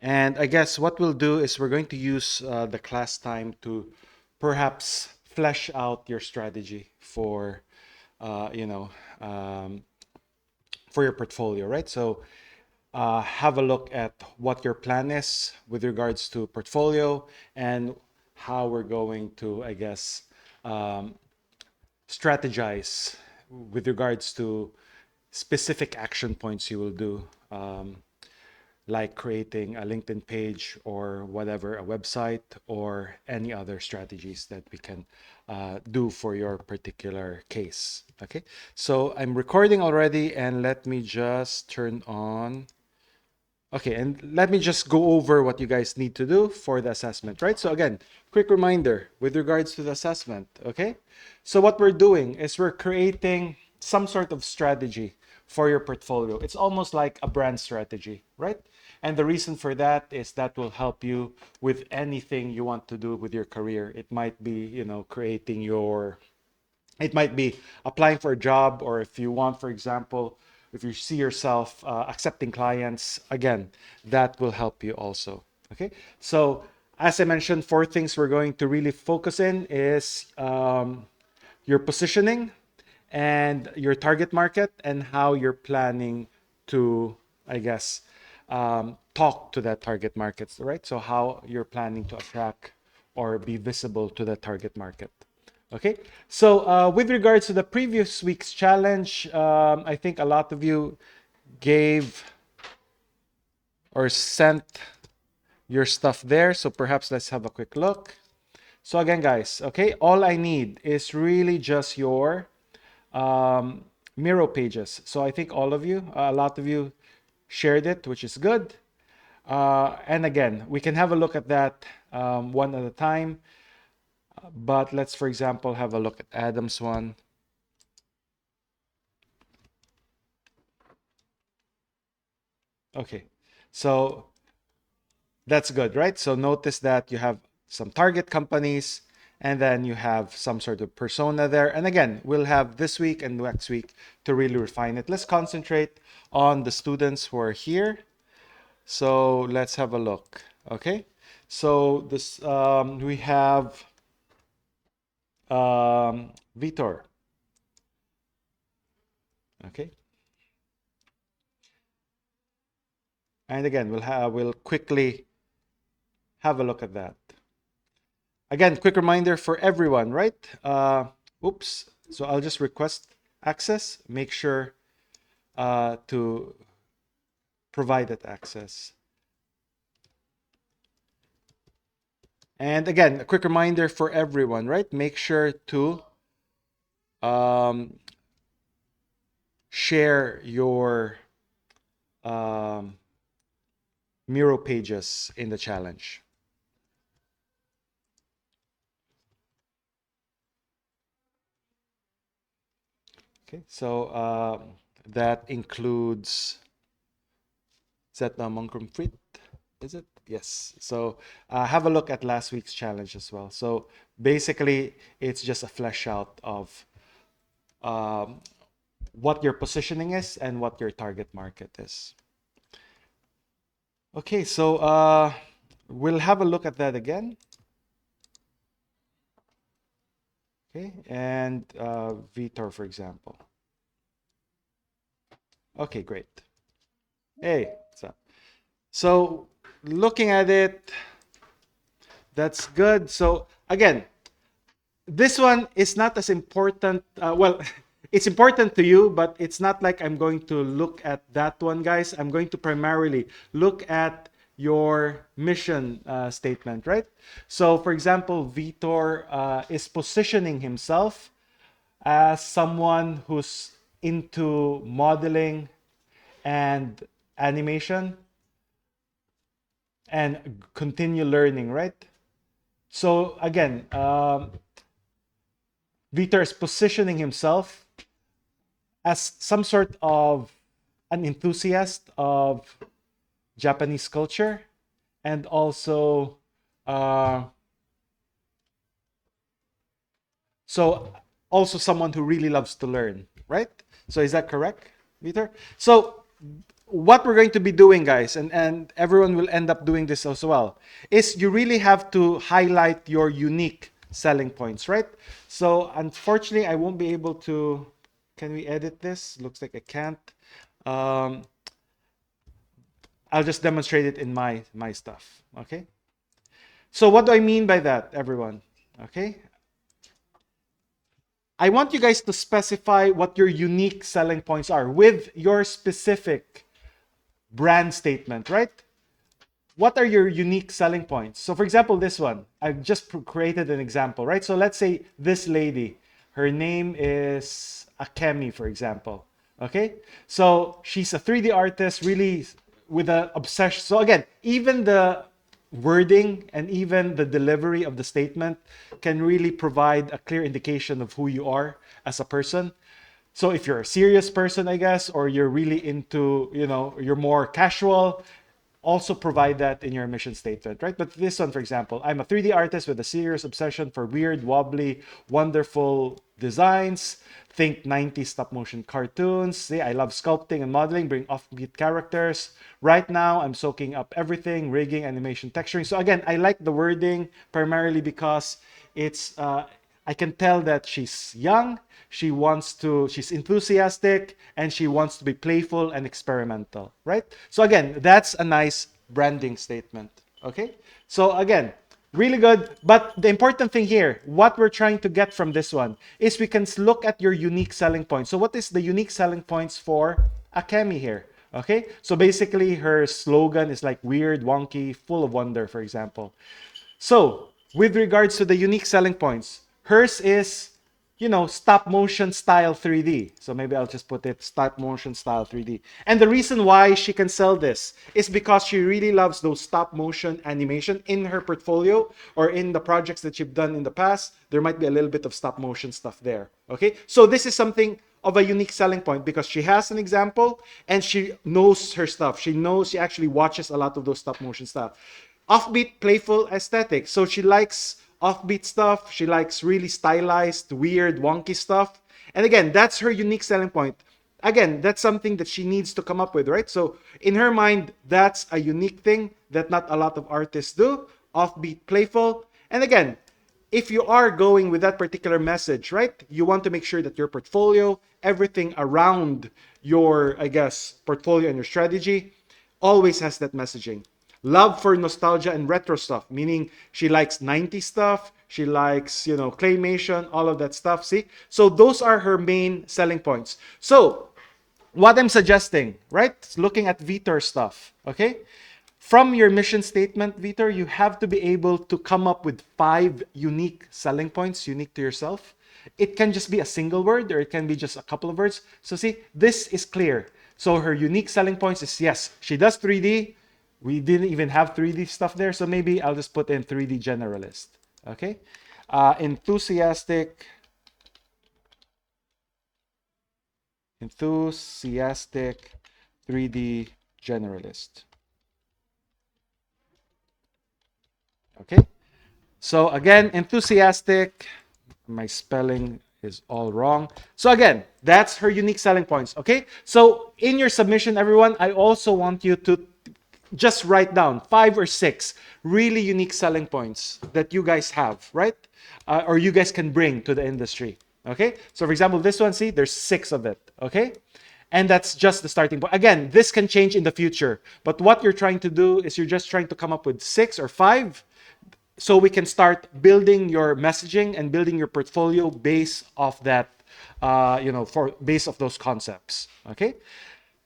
And I guess what we'll do is we're going to use the class time to perhaps flesh out your strategy for, uh, you know, um, for your portfolio, right? So have a look at what your plan is with regards to portfolio and how we're going to, I guess, um, strategize with regards to specific action points you will do, like creating a LinkedIn page or whatever, a website, or any other strategies that we can do for your particular case. Okay, so I'm recording already, and let me just turn on. Okay, and let me just go over what you guys need to do for the assessment, right? So again, quick reminder with regards to the assessment, okay? So what we're doing is we're creating some sort of strategy for your portfolio. It's almost like a brand strategy, right? And the reason for that is that will help you with anything you want to do with your career. It might be, creating your it might be applying for a job, or if you want, for example, if you see yourself accepting clients, again, that will help you also. Okay. So, as I mentioned, four things we're going to really focus in is your positioning and your target market and how you're planning to, I guess, talk to that target market, right? So, how you're planning to attract or be visible to the target market. Okay, so with regards to the previous week's challenge, I think a lot of you gave or sent your stuff there. So perhaps let's have a quick look. So again, guys, okay, all I need is really just your um, Miro pages. So I think all of you, a lot of you shared it, which is good. And again, we can have a look at that one at a time. But let's, for example, have a look at Adam's one. Okay, so that's good, right? So notice that you have some target companies and then you have some sort of persona there. And again, we'll have this week and next week to really refine it. Let's concentrate on the students who are here. So let's have a look. Okay, so this we have Vitor. Okay, and again, we'll quickly have a look at that. Again, quick reminder for everyone, right? Oops. So I'll just request access. Make sure to provide that access. And again, a quick reminder for everyone, right? Make sure to um, share your um, Miro pages in the challenge. Okay, so that includes, is that the Monkrem Frit? Is it? Yes. So have a look at last week's challenge as well. So basically, it's just a flesh out of um, what your positioning is and what your target market is. Okay, so we'll have a look at that again. Okay, and Vitor, for example. Okay, great. Hey, so looking at it, that's good. So again, this one is not as important. Well, it's important to you, but it's not like I'm going to look at that one, guys. I'm going to primarily look at your mission statement, right? So, for example, Vitor is positioning himself as someone who's into modeling and animation and continue learning, right? So again, Vitor is positioning himself as some sort of an enthusiast of Japanese culture and also uh, so also someone who really loves to learn, right? So is that correct, Peter? So what we're going to be doing, guys, and everyone will end up doing this as well, is you really have to highlight your unique selling points, right? So unfortunately, I won't be able to. Can we edit this? Looks like I can't. Um, I'll just demonstrate it in my stuff. Okay. So what do I mean by that, everyone? Okay. I want you guys to specify what your unique selling points are with your specific brand statement, right? What are your unique selling points? So for example, this one, I've just created an example, right? So let's say this lady, her name is Akemi, for example. Okay. So she's a 3D artist, really with an obsession. So again, even the wording and even the delivery of the statement can really provide a clear indication of who you are as a person. So if you're a serious person, I guess, or you're really into, you're more casual, also provide that in your mission statement, right? But this one, for example, I'm a 3D artist with a serious obsession for weird, wobbly, wonderful designs. Think 90s stop motion cartoons. See, I love sculpting and modeling, bring offbeat characters. Right now, I'm soaking up everything, rigging, animation, texturing. So again, I like the wording primarily because it's I can tell that she's young, she's enthusiastic, and she wants to be playful and experimental, right? So again, that's a nice branding statement, okay? So again, really good. But the important thing here, what we're trying to get from this one is we can look at your unique selling points. So what is the unique selling points for Akemi here? Okay, so basically her slogan is like weird, wonky, full of wonder, for example. So, with regards to the unique selling points, hers is, stop motion style 3D. So maybe I'll just put it stop motion style 3D. And the reason why she can sell this is because she really loves those stop motion animation in her portfolio or in the projects that you've done in the past. There might be a little bit of stop motion stuff there. Okay, so this is something of a unique selling point because she has an example and she knows her stuff. She actually watches a lot of those stop motion stuff. Offbeat, playful aesthetic. So she likes offbeat stuff. She likes really stylized, weird, wonky stuff. And again, that's her unique selling point. Again, that's something that she needs to come up with, right? So in her mind, that's a unique thing that not a lot of artists do. Offbeat, playful. And again, if you are going with that particular message, right, you want to make sure that your portfolio, everything around your, I guess, portfolio and your strategy always has that messaging. Love for nostalgia and retro stuff, meaning she likes 90s stuff, she likes, claymation, all of that stuff. See? So those are her main selling points. So what I'm suggesting, right? Looking at Vitor stuff, okay? From your mission statement, Vitor, you have to be able to come up with 5 unique selling points, unique to yourself. It can just be a single word or it can be just a couple of words. So see, this is clear. So her unique selling points is, yes, she does 3D. We didn't even have 3D stuff there. So maybe I'll just put in 3D generalist. Okay. Enthusiastic 3D generalist. Okay. So again, enthusiastic. My spelling is all wrong. So again, that's her unique selling points. Okay. So in your submission, everyone, I also want you to just write down 5 or 6 really unique selling points that you guys have, right? Or you guys can bring to the industry. Okay. So for example, this one, see, there's 6 of it. Okay. And that's just the starting point. Again, this can change in the future. But what you're trying to do is you're just trying to come up with 6 or 5 so we can start building your messaging and building your portfolio based off that, for base of those concepts. Okay.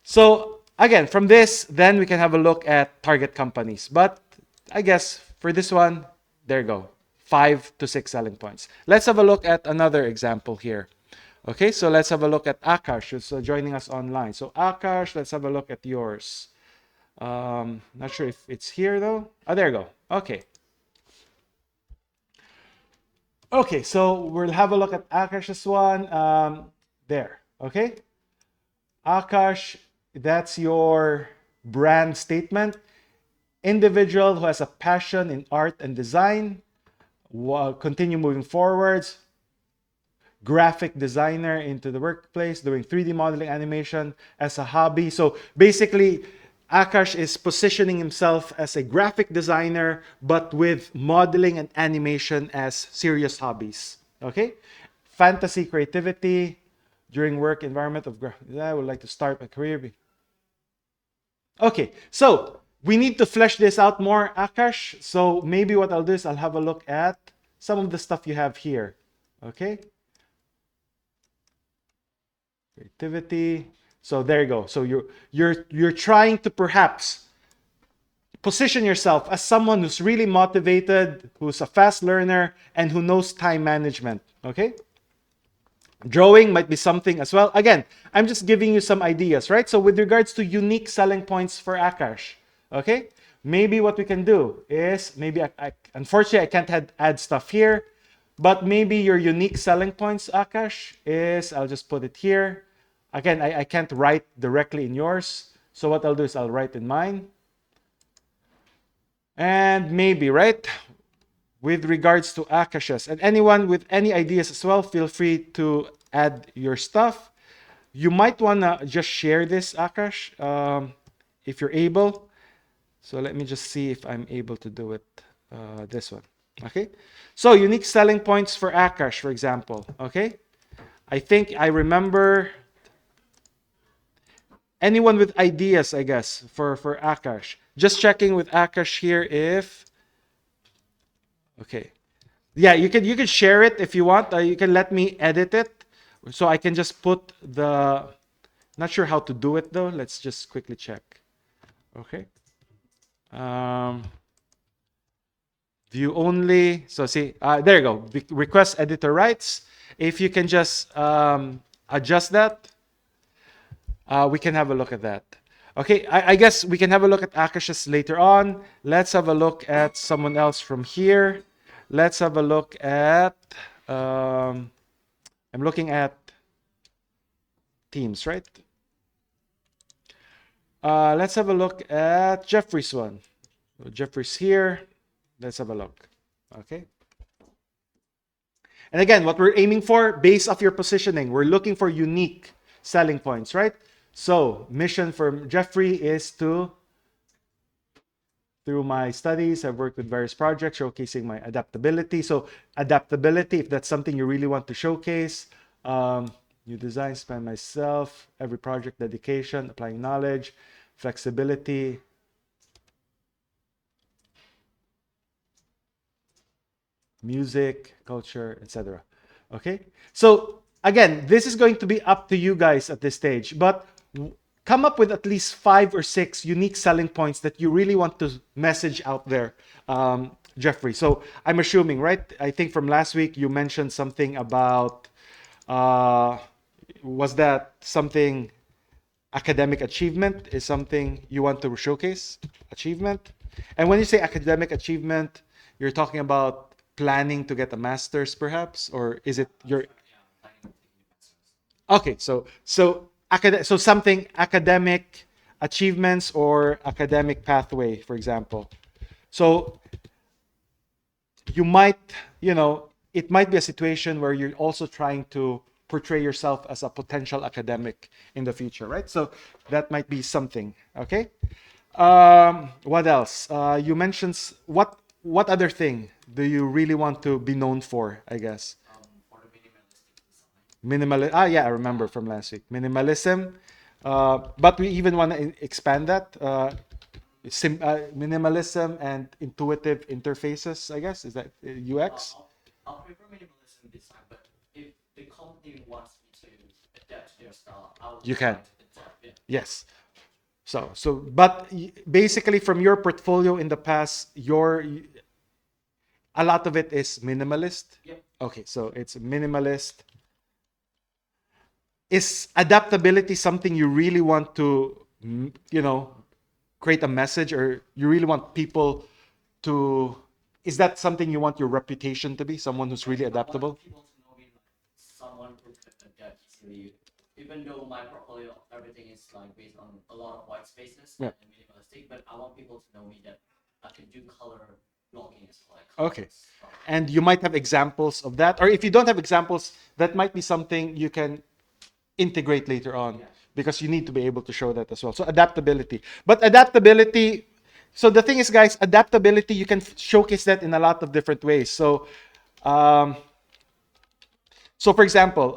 So again, from this, then we can have a look at target companies. But I guess for this one, there you go. 5 to 6 selling points. Let's have a look at another example here. Okay, so let's have a look at Akash, who's joining us online. So Akash, let's have a look at yours. Not sure if it's here though. Oh, there you go. Okay. Okay, so we'll have a look at Akash's one. There. Okay. Akash, that's your brand statement. Individual who has a passion in art and design, continue moving forwards. graphic designer into the workplace, doing 3D modeling animation as a hobby. So basically, Akash is positioning himself as a graphic designer, but with modeling and animation as serious hobbies. Okay? Fantasy creativity during work environment of I would like to start my career. Okay, so we need to flesh this out more, Akash. So maybe what I'll do is I'll have a look at some of the stuff you have here. Okay, creativity. So there you go. So you're trying to perhaps position yourself as someone who's really motivated, who's a fast learner, and who knows time management. Okay. Drawing might be something as well. Again, I'm just giving you some ideas, right? So with regards to unique selling points for Akash, okay? Maybe what we can do is, maybe, unfortunately, I can't add stuff here, but maybe your unique selling points, Akash, is, I'll just put it here. Again, I can't write directly in yours. So what I'll do is I'll write in mine. And maybe, right? With regards to Akashas. And anyone with any ideas as well, feel free to add your stuff. You might want to just share this, Akash, if you're able. So let me just see if I'm able to do it. This one. Okay. So unique selling points for Akash, for example. Okay. I think I remember anyone with ideas, I guess, for Akash. Just checking with Akash here if. Okay. Yeah, you can share it if you want. You can let me edit it, so I can just put the. Not sure how to do it though. Let's just quickly check. Okay. Um, view only. So see, there you go. Request editor rights. If you can just adjust that, we can have a look at that. Okay, I guess we can have a look at Akash's later on. Let's have a look at someone else from here. Let's have a look at. I'm looking at teams, right? Let's have a look at Jeffrey's one. So Jeffrey's here. Let's have a look. Okay. And again, what we're aiming for, based off your positioning, we're looking for unique selling points, right? So mission for Jeffrey is to, through my studies, I've worked with various projects showcasing my adaptability. So adaptability, if that's something you really want to showcase, new design, spend myself, every project, dedication, applying knowledge, flexibility, music, culture, etc. Okay, so again, this is going to be up to you guys at this stage, but come up with at least 5 or 6 unique selling points that you really want to message out there, Jeffrey. So I'm assuming, right? I think from last week you mentioned something about, was that something academic achievement is something you want to showcase? Achievement? And when you say academic achievement, you're talking about planning to get a master's perhaps, or is it your okay, so something academic achievements or academic pathway, for example. So you might, it might be a situation where you're also trying to portray yourself as a potential academic in the future, right? So that might be something. Okay. What else? You mentioned what other thing do you really want to be known for? I guess. Minimal. Ah, yeah, I remember from last week. Minimalism. But we even want to expand that. Minimalism and intuitive interfaces, I guess. Is that UX? I'll prefer minimalism this time, but if the company wants me to adapt to their style, I'll You can. try to adapt. Yeah. Yes. But basically, from your portfolio in the past, a lot of it is minimalist. Yep. Okay, so it's minimalist. Is adaptability something you really want to, create a message, or you really want people to? Is that something you want your reputation to be? Someone who's really adaptable? I want people to know me like someone who could adapt easily. Even though my portfolio, everything is like based on a lot of white spaces Yeah. and minimalistic, but I want people to know me that I can do color blogging as well. Like Okay. comments, stuff. And you might have examples of that, or if you don't have examples, that might be something you can integrate later on, Yeah. because you need to be able to show that as well. So adaptability. But adaptability, so the thing is, guys, adaptability, you can showcase that in a lot of different ways. Um, so for example,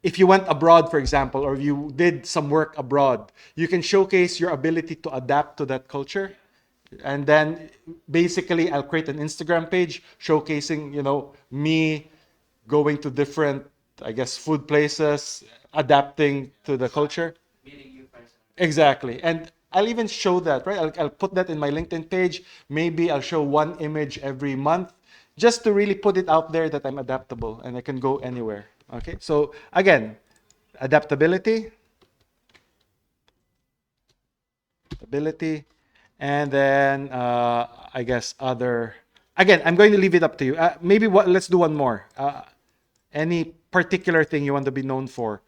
if you went abroad, for example, or you did some work abroad, you can showcase your ability to adapt to that culture. And then basically I'll create an Instagram page showcasing, me going to different, I guess, food places, adapting to the culture. Meeting new friends. Exactly. And I'll even show that, right? I'll put that in my LinkedIn page. Maybe I'll show one image every month just to really put it out there that I'm adaptable and I can go anywhere. Okay. So again, adaptability, ability, and then I guess other. Again, I'm going to leave it up to you. Maybe let's do one more. Any particular thing you want to be known for?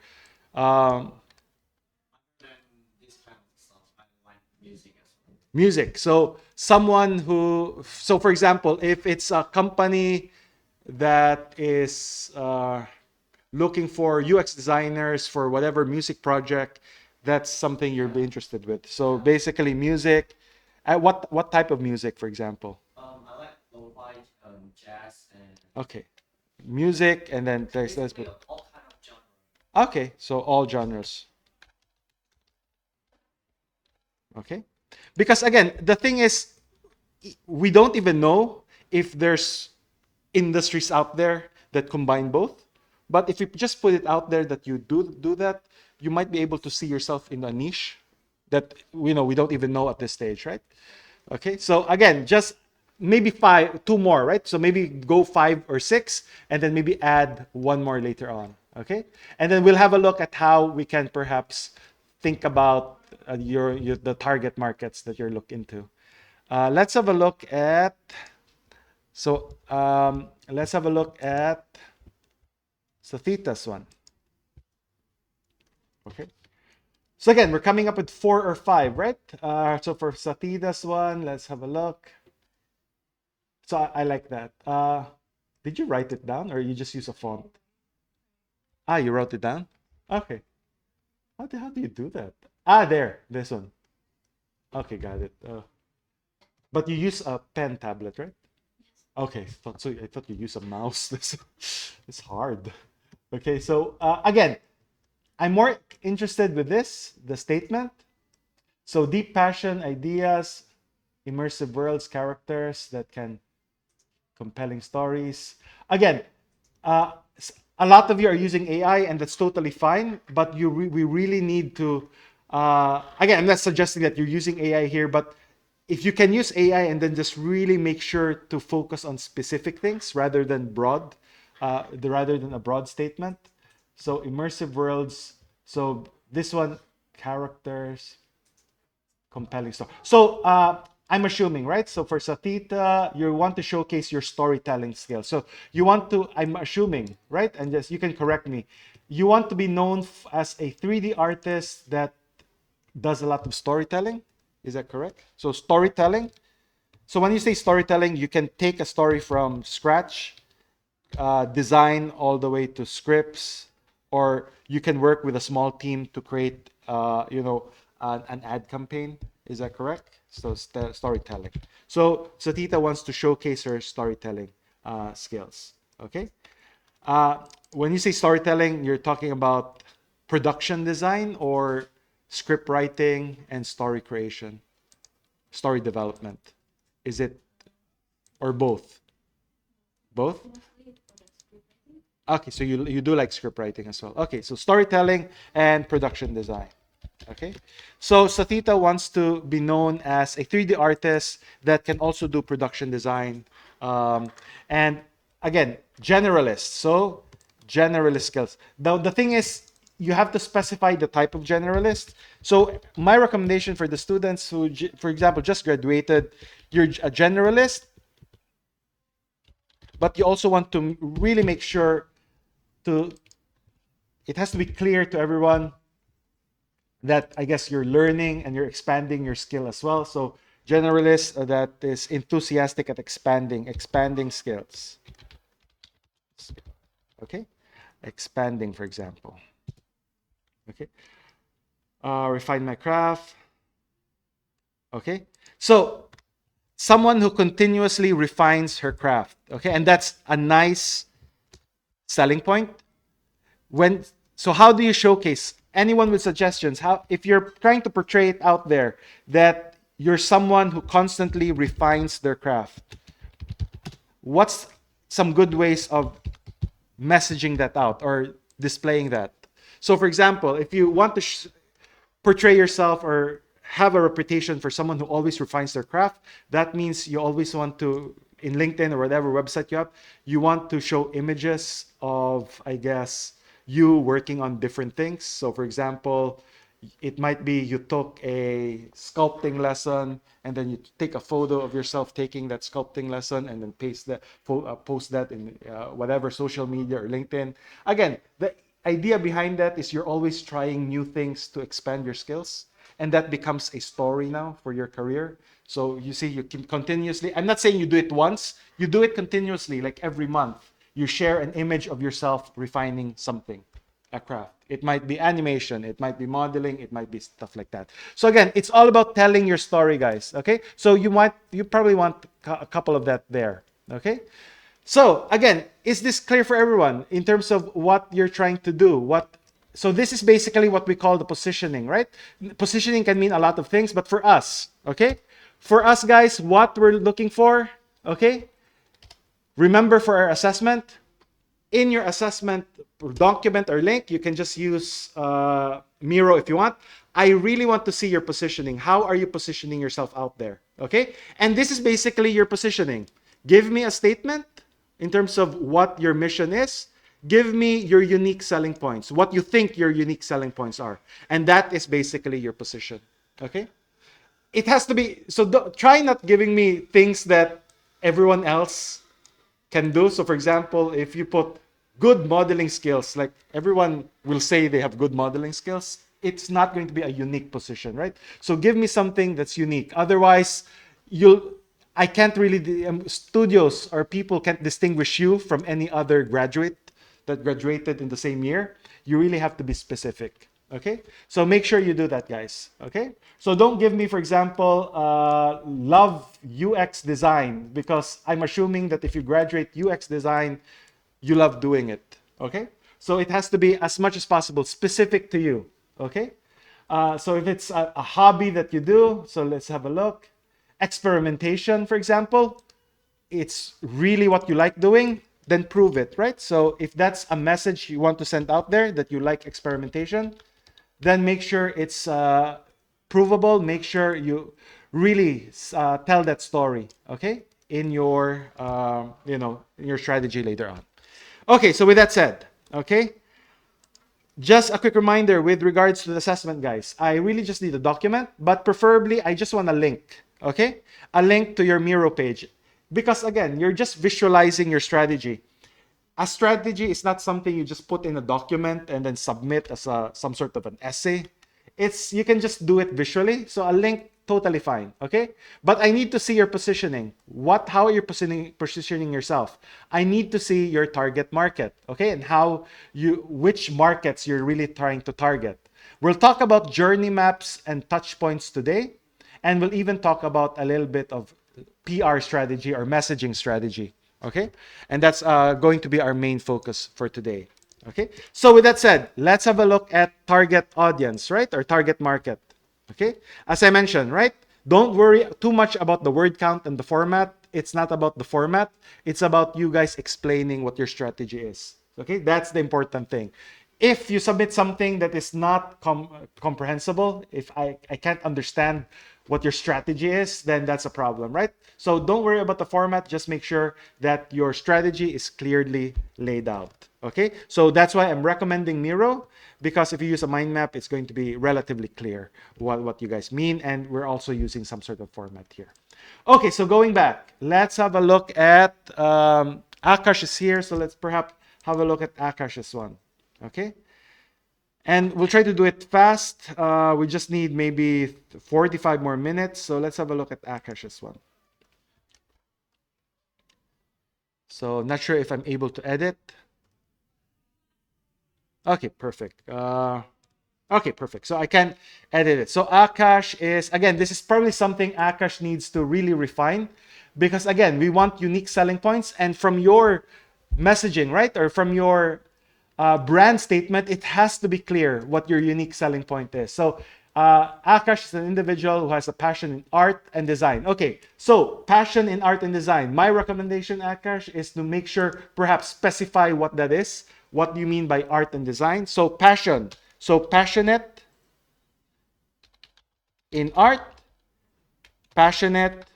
Um, Then this kind of stuff, I like music as well. Music. So someone who, so for example, if it's a company that is looking for UX designers for whatever music project, that's something you'll be interested with. So basically, music. What type of music, for example? I like lo-fi, jazz, and Okay, music, and then there's basically all kind of genre. okay. So all genres. Okay, because again, the thing is, we don't even know if there's industries out there that combine both. But if you just put it out there that you do that, you might be able to see yourself in a niche that we don't even know at this stage, right? Okay, so again, just maybe two more, right? So maybe go 5 or 6, and then maybe add one more later on. Okay, and then we'll have a look at how we can perhaps think about the target markets that you're looking into. Let's have a look at. So let's have a look at Sathita's one. Okay. So again, we're coming up with 4 or 5, right? So for Sathita's one, let's have a look. So I like that. Did you write it down or you just use a font? Ah, you wrote it down? Okay. How do you do that? There, this one. Okay, got it. But you use a pen tablet, right? Okay, I thought you use a mouse. It's hard. Okay, so again, I'm more interested with the statement. So deep passion, ideas, immersive worlds, characters that can compelling stories. Again, uh, a lot of you are using AI, and that's totally fine. But we really need to. Again, I'm not suggesting that you're using AI here, but if you can use AI and then just really make sure to focus on specific things rather than rather than a broad statement. So immersive worlds. So this one, characters, compelling story. So I'm assuming, right? So for Satita, you want to showcase your storytelling skills. So you want to, I'm assuming, right? And just you can correct me. You want to be known as a 3D artist that does a lot of storytelling. Is that correct? So storytelling. So when you say storytelling, you can take a story from scratch, design all the way to scripts, or you can work with a small team to create, an ad campaign. Is that correct? So storytelling. So Tita wants to showcase her storytelling skills. Okay. Uh, when you say storytelling, you're talking about production design or script writing and story creation, story development. Is it or both? Both? Okay, so you do like script writing as well. Okay, so storytelling and production design. Okay, so Sathita wants to be known as a 3D artist that can also do production design, and again, generalist. So generalist skills. The thing is, you have to specify the type of generalist. So my recommendation for the students who, for example, just graduated, you're a generalist, but you also want to really make sure to it has to be clear to everyone that I guess you're learning and you're expanding your skill as well. So Generalist that is enthusiastic at expanding skills. Okay, expanding, for example. Okay, refine my craft. Okay, so someone who continuously refines her craft. Okay, and that's a nice selling point. So how do you showcase? Anyone with suggestions? How, if you're trying to portray it out there that you're someone who constantly refines their craft, what's some good ways of messaging that out or displaying that? So, for example, if you want to portray yourself or have a reputation for someone who always refines their craft, that means you always want to, in LinkedIn or whatever website you have, you want to show images of, I guess, you working on different things. So, for example, it might be you took a sculpting lesson and then you take a photo of yourself taking that sculpting lesson and then post that in whatever social media or LinkedIn. Again, the idea behind that is you're always trying new things to expand your skills, and that becomes a story now for your career. So you see, you can continuously, I'm not saying you do it once, you do it continuously, like every month you share an image of yourself refining something, a craft. It might be animation, it might be modeling, it might be stuff like that. So again, it's all about telling your story, guys. Okay, so you probably want a couple of that there. Okay, so again, is this clear for everyone in terms of what you're trying to do? So this is basically what we call the positioning, right? Positioning can mean a lot of things, but for us, okay, for us guys, what we're looking for, okay, remember for our assessment, in your assessment document or link, you can just use Miro if you want. I really want to see your positioning. How are you positioning yourself out there? Okay? And this is basically your positioning. Give me a statement in terms of what your mission is. Give me your unique selling points, what you think your unique selling points are. And that is basically your position. Okay? It has to be, so try not giving me things that everyone else can do. So, for example, if you put good modeling skills, like everyone will say they have good modeling skills, it's not going to be a unique position, right? So, give me something that's unique. Otherwise, I can't really, studios or people can't distinguish you from any other graduate that graduated in the same year. You really have to be specific. Okay, so make sure you do that, guys. Okay, so don't give me, for example, love UX design, because I'm assuming that if you graduate UX design, you love doing it. Okay, so it has to be as much as possible specific to you. Okay, so if it's a hobby that you do, so let's have a look. Experimentation, for example, it's really what you like doing, then prove it, right? So if that's a message you want to send out there, that you like experimentation, then make sure it's provable. Make sure you really tell that story, okay, in your in your strategy later on. Okay, so with that said, okay, just a quick reminder with regards to the assessment, guys. I really just need a document, but preferably I just want a link, okay, a link to your Miro page, because again, you're just visualizing your strategy. A strategy is not something you just put in a document and then submit as some sort of an essay. It's, you can just do it visually. So a link, totally fine. Okay, but I need to see your positioning. How are you positioning yourself? I need to see your target market. Okay, and which markets you're really trying to target. We'll talk about journey maps and touch points today, and we'll even talk about a little bit of PR strategy or messaging strategy. Okay, and that's going to be our main focus for today. Okay, so with that said, let's have a look at target audience, right, or target market. Okay, as I mentioned, right, don't worry too much about the word count and the format. It's not about the format, it's about you guys explaining what your strategy is. Okay, that's the important thing. If you submit something that is not comprehensible, if I can't understand what your strategy is, then that's a problem, right? So don't worry about the format. Just make sure that your strategy is clearly laid out. Okay, so that's why I'm recommending Miro, because if you use a mind map, it's going to be relatively clear what you guys mean, and we're also using some sort of format here. Okay, so going back, let's have a look at Akash is here, so let's perhaps have a look at Akash's one. Okay, And we'll try to do it fast. We just need maybe 45 more minutes. So let's have a look at Akash's one. So not sure if I'm able to edit. Okay, perfect. Okay, perfect. So I can edit it. So Akash is, again, this is probably something Akash needs to really refine because, again, we want unique selling points. And from your messaging, right, or from your brand statement, it has to be clear what your unique selling point is. So Akash is an individual who has a passion in art and design. Okay, so passion in art and design. My recommendation, Akash, is to make sure perhaps specify what that is. What do you mean by art and design? So passion. So passionate in art, passionate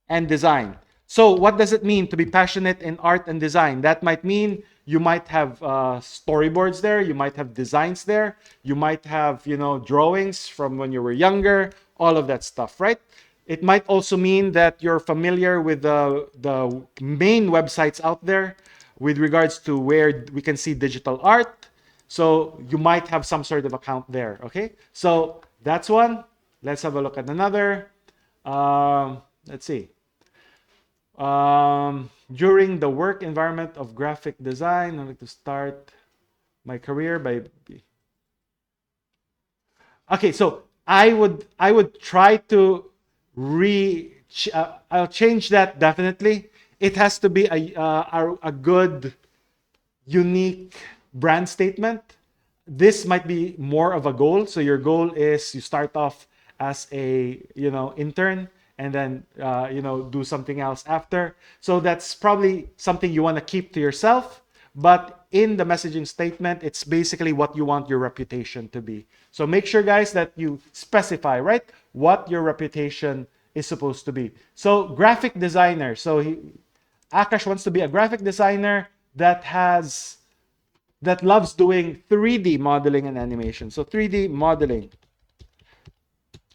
and design. So what does it mean to be passionate in art and design? That might mean you might have storyboards there, you might have designs there, you might have, drawings from when you were younger, all of that stuff, right? It might also mean that you're familiar with the main websites out there with regards to where we can see digital art. So you might have some sort of account there, okay? So that's one. Let's have a look at another. Let's see. During the work environment of graphic design, I'd like to start my career by. Okay, so I would try to I'll change that definitely. It has to be a good, unique brand statement. This might be more of a goal. So your goal is you start off as a intern and then do something else after. So that's probably something you want to keep to yourself. But in the messaging statement, it's basically what you want your reputation to be. So make sure, guys, that you specify, right, what your reputation is supposed to be. So graphic designer. So Akash wants to be a graphic designer that loves doing 3D modeling and animation. So 3D modeling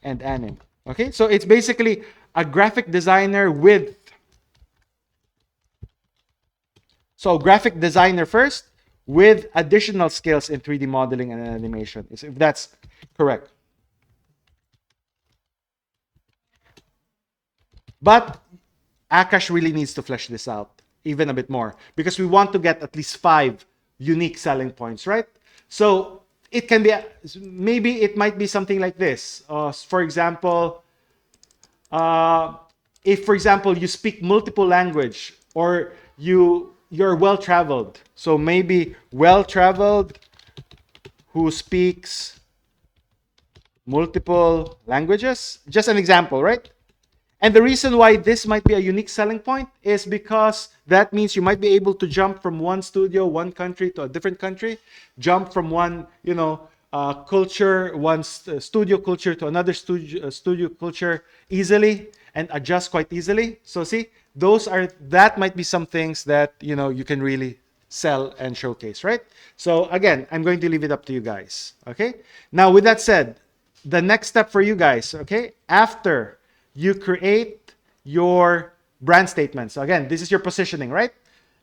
and anim. Okay, so it's basically a graphic designer with. So graphic designer first with additional skills in 3D modeling and animation, if that's correct. But Akash really needs to flesh this out even a bit more because we want to get at least 5 unique selling points, right? So it can be, maybe it might be something like this. For example, if for example you speak multiple language or you're well traveled, so maybe well traveled who speaks multiple languages, just an example, right? And the reason why this might be a unique selling point is because that means you might be able to jump from one studio, one country to a different country, jump from one, culture, one studio culture to another studio culture easily and adjust quite easily. So see, that might be some things that, you can really sell and showcase, right? So again, I'm going to leave it up to you guys, okay? Now, with that said, the next step for you guys, okay, after you create your brand statement. So again, this is your positioning, right?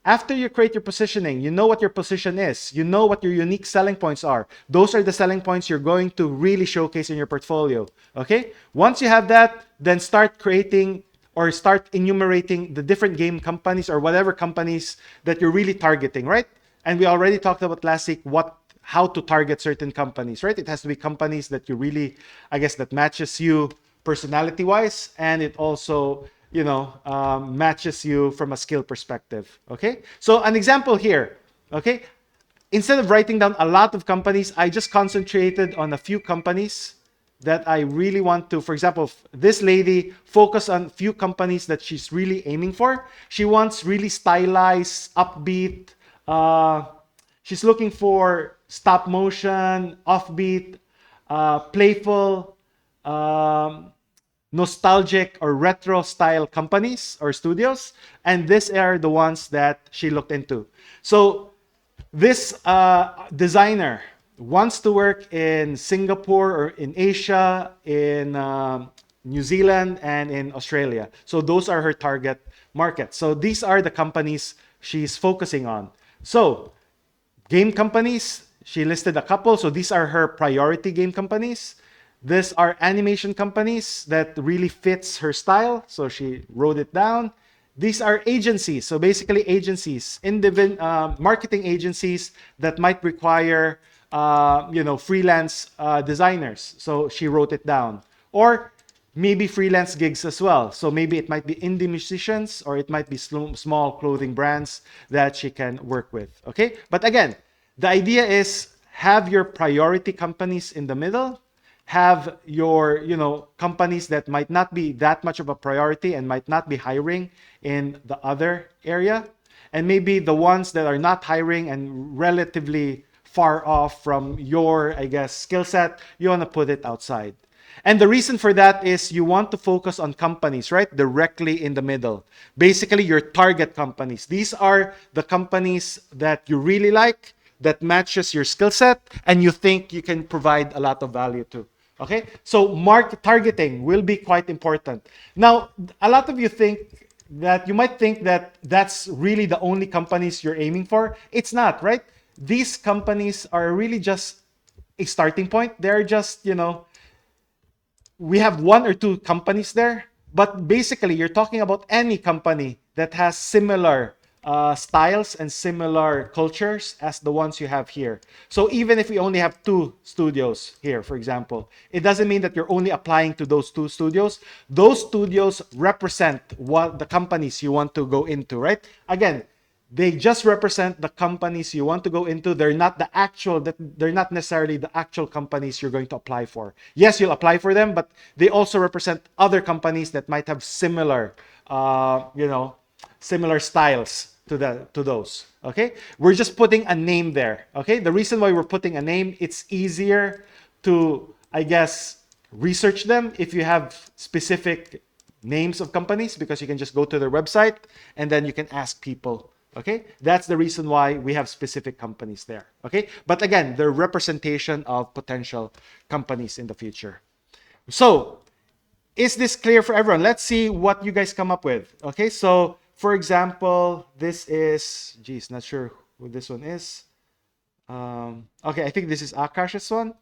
After you create your positioning, you know what your position is. You know what your unique selling points are. Those are the selling points you're going to really showcase in your portfolio, okay? Once you have that, then start creating or start enumerating the different game companies or whatever companies that you're really targeting, right? And we already talked about last week how to target certain companies, right? It has to be companies that you really, that matches you personality wise, and it also matches you from a skill perspective. Okay, so an example here. Okay, instead of writing down a lot of companies, I just concentrated on a few companies that I really want to. For example, this lady focus on few companies that she's really aiming for. She wants really stylized, upbeat. She's looking for stop motion, offbeat, playful, nostalgic or retro style companies or studios, and these are the ones that she looked into. So this designer wants to work in Singapore or in Asia, in New Zealand, and in Australia. So those are her target markets. So these are the companies she's focusing on. So game companies, She listed a couple. So these are her priority game companies. These are animation companies that really fits her style. So she wrote it down. These are agencies. So basically agencies, marketing agencies that might require, freelance designers. So she wrote it down. Or maybe freelance gigs as well. So maybe it might be indie musicians or it might be small clothing brands that she can work with. Okay. But again, the idea is have your priority companies in the middle, have your companies that might not be that much of a priority and might not be hiring in the other area, and maybe the ones that are not hiring and relatively far off from your, I guess, skill set, you want to put it outside. And the reason for that is you want to focus on companies, right? Directly in the middle. Basically, your target companies. These are the companies that you really like, that matches your skill set, and you think you can provide a lot of value to. Okay? So targeting will be quite important. Now, a lot of you think that you might think that that's really the only companies you're aiming for. It's not, right? These companies are really just a starting point. They're just, we have one or two companies there, but basically you're talking about any company that has similar styles and similar cultures as the ones you have here. So even if we only have 2 studios here, for example, it doesn't mean that you're only applying to those 2 studios. Those studios represent what the companies you want to go into, right? Again, they just represent the companies you want to go into. They're not they're not necessarily the actual companies you're going to apply for. Yes, you'll apply for them, but they also represent other companies that might have similar similar styles to those. Okay, we're just putting a name there. Okay, the reason why we're putting a name, it's easier to, I guess, research them if you have specific names of companies, because you can just go to their website and then you can ask people. Okay, that's the reason why we have specific companies there. Okay, but again, they're representation of potential companies in the future. So is this clear for everyone? Let's see what you guys come up with. Okay, so for example, this is, geez, not sure who this one is. Okay, I think this is Akash's one.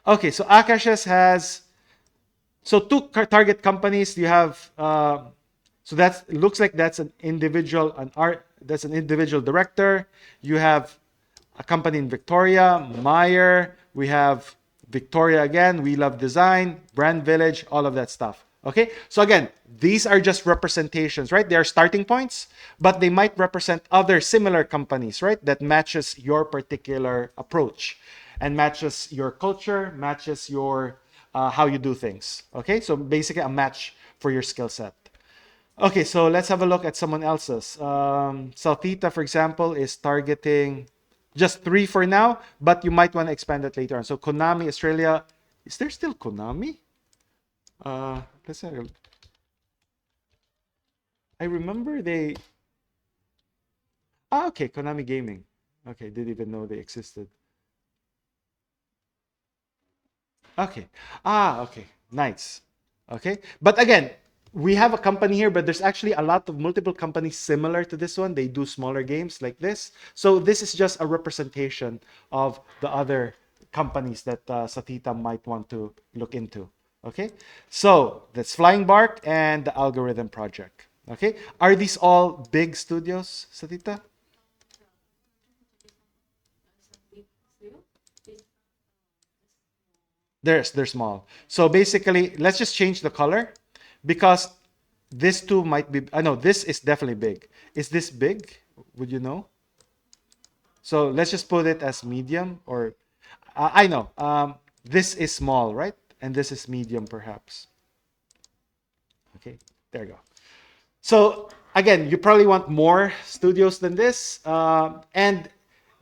Okay, so Akash's has, so 2 target companies. You have, so that looks like that's an individual, that's an individual director. You have a company in Victoria, Meyer. We have Victoria again, We Love Design, Brand Village, all of that stuff. Okay, so again, these are just representations, right? They are starting points, but they might represent other similar companies, right? That matches your particular approach and matches your culture, matches your how you do things. Okay, so basically a match for your skill set. Okay, so let's have a look at someone else's. Southita, for example, is targeting just 3 for now, but you might want to expand that later on. So Konami Australia, is there still Konami? Let's have a look. I remember they. Ah, okay, Konami Gaming. Okay, didn't even know they existed. Okay. Ah, okay. Nice. Okay. But again, we have a company here, but there's actually a lot of multiple companies similar to this one. They do smaller games like this. So this is just a representation of the other companies that Satita might want to look into. Okay. So that's Flying Bark and the Algorithm Project. Okay. Are these all big studios, Satita? They're small. So basically, let's just change the color because this too might be. I know this is definitely big. Is this big? Would you know? So let's just put it as medium, or I know. This is small, right? And this is medium, perhaps. Okay, there you go. So again, you probably want more studios than this, and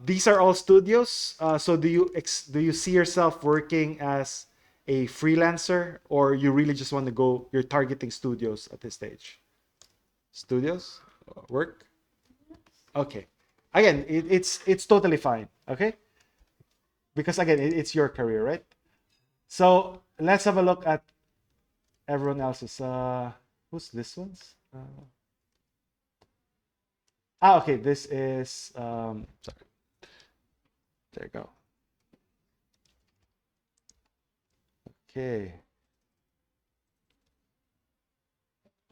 these are all studios. So do you see yourself working as a freelancer, or you really just want to go? You're targeting studios at this stage. Studios work. Okay. Again, it's totally fine. Okay, because again, it's your career, right? So let's have a look at everyone else's. Who's this one's? Okay, this is sorry. There you go. Okay.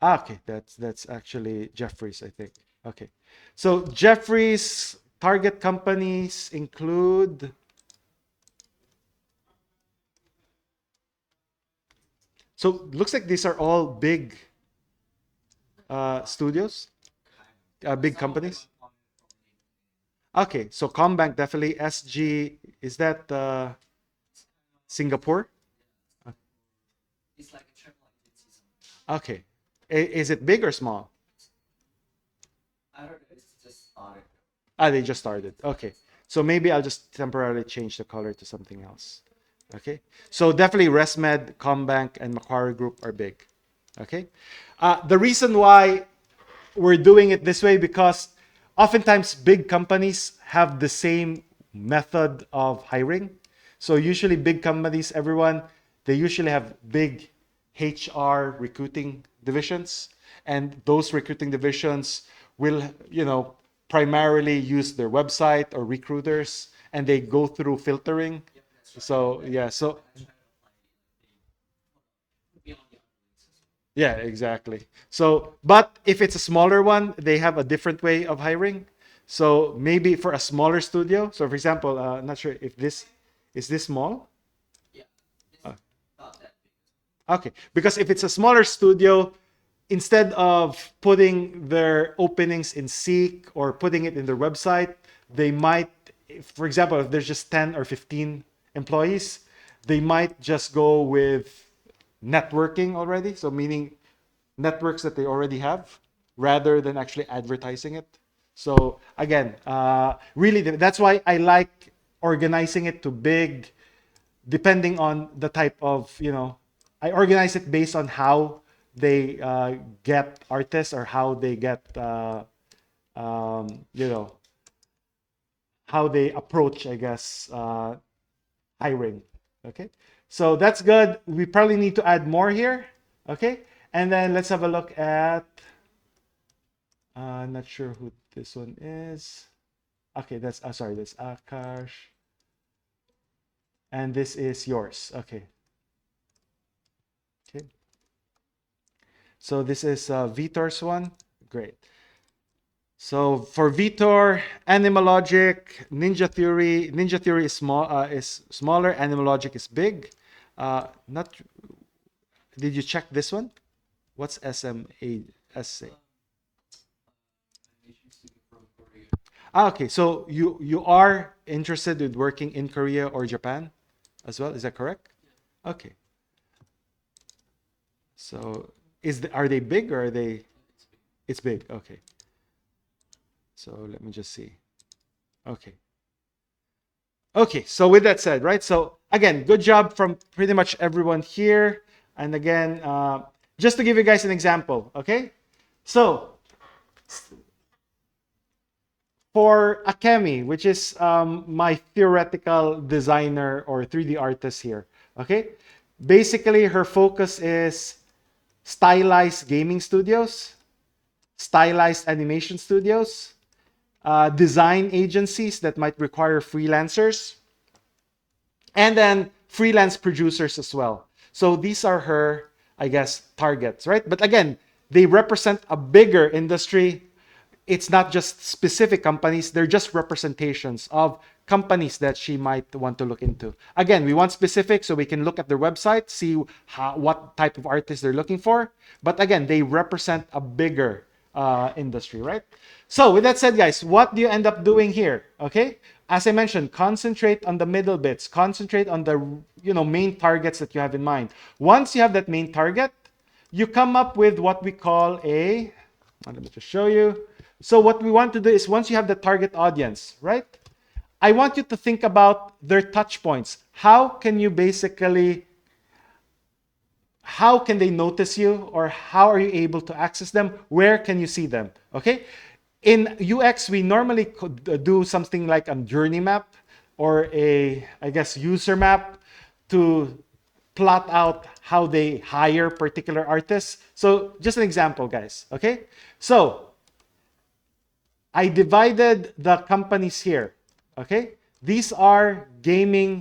Okay, that's actually Jeffries, I think. Okay. So Jeffries target companies include, so looks like these are all big studios, big companies. Okay, so Combank definitely. SG, is that Singapore? It's like a travel agency. Okay. Is it big or small? I heard it's just started. Ah, they just started. Okay. So maybe I'll just temporarily change the color to something else. Okay. So definitely ResMed, Combank, and Macquarie Group are big. Okay. The reason why we're doing it this way because oftentimes big companies have the same method of hiring. So usually big companies, everyone, they usually have big HR recruiting divisions, and those recruiting divisions will, primarily use their website or recruiters, and they go through filtering. So yeah, so yeah, exactly. So, but if it's a smaller one, they have a different way of hiring. So maybe for a smaller studio. So for example, not sure if this is this small. Yeah, it's Uh, not that big. Okay, because if it's a smaller studio, instead of putting their openings in Seek or putting it in their website, they might, for example, if there's just 10 or 15 employees, they might just go with networking already. So meaning networks that they already have rather than actually advertising it. So again, really, that's why I like organizing it to big, depending on the type of, I organize it based on how they get artists or how they get, um, you know, how they approach, I guess, hiring. Okay, so that's good. We probably need to add more here. Okay, and then let's have a look at. Not sure who this one is. Okay, that's sorry, that's Akash, and this is yours. Okay, okay. So this is Vitor's one. Great. So for Vitor, Animal Logic, Ninja Theory. Ninja Theory is small, is smaller. Animal Logic is big. Not. Did you check this one? What's SMA? SA? From Korea. Okay, so you are interested in working in Korea or Japan as well? Is that correct? Okay. So are they big or are they? It's big. Okay. So let me just see. Okay. Okay. So with that said, right? So again, good job from pretty much everyone here. And again, just to give you guys an example. Okay. So for Akemi, which is my theoretical designer or 3D artist here. Okay. Basically, her focus is stylized gaming studios, stylized animation studios, design agencies that might require freelancers, and then freelance producers as well. So these are her, I guess, targets, right? But again, they represent a bigger industry. It's not just specific companies, they're just representations of companies that she might want to look into. Again, we want specific so we can look at their website, see what type of artists they're looking for. But again, they represent a bigger industry, right? So with that said, guys, what do you end up doing here? Okay, as I mentioned, concentrate on the middle bits, concentrate on the main targets that you have in mind. Once you have that main target, you come up with what we call a, let me just show you. So what we want to do is once you have the target audience, right? I want you to think about their touch points. How can they notice you, or how are you able to access them? Where can you see them? Okay. In UX, we normally could do something like a journey map or a, I guess, user map to plot out how they hire particular artists. So just an example, guys. Okay. So I divided the companies here. Okay. These are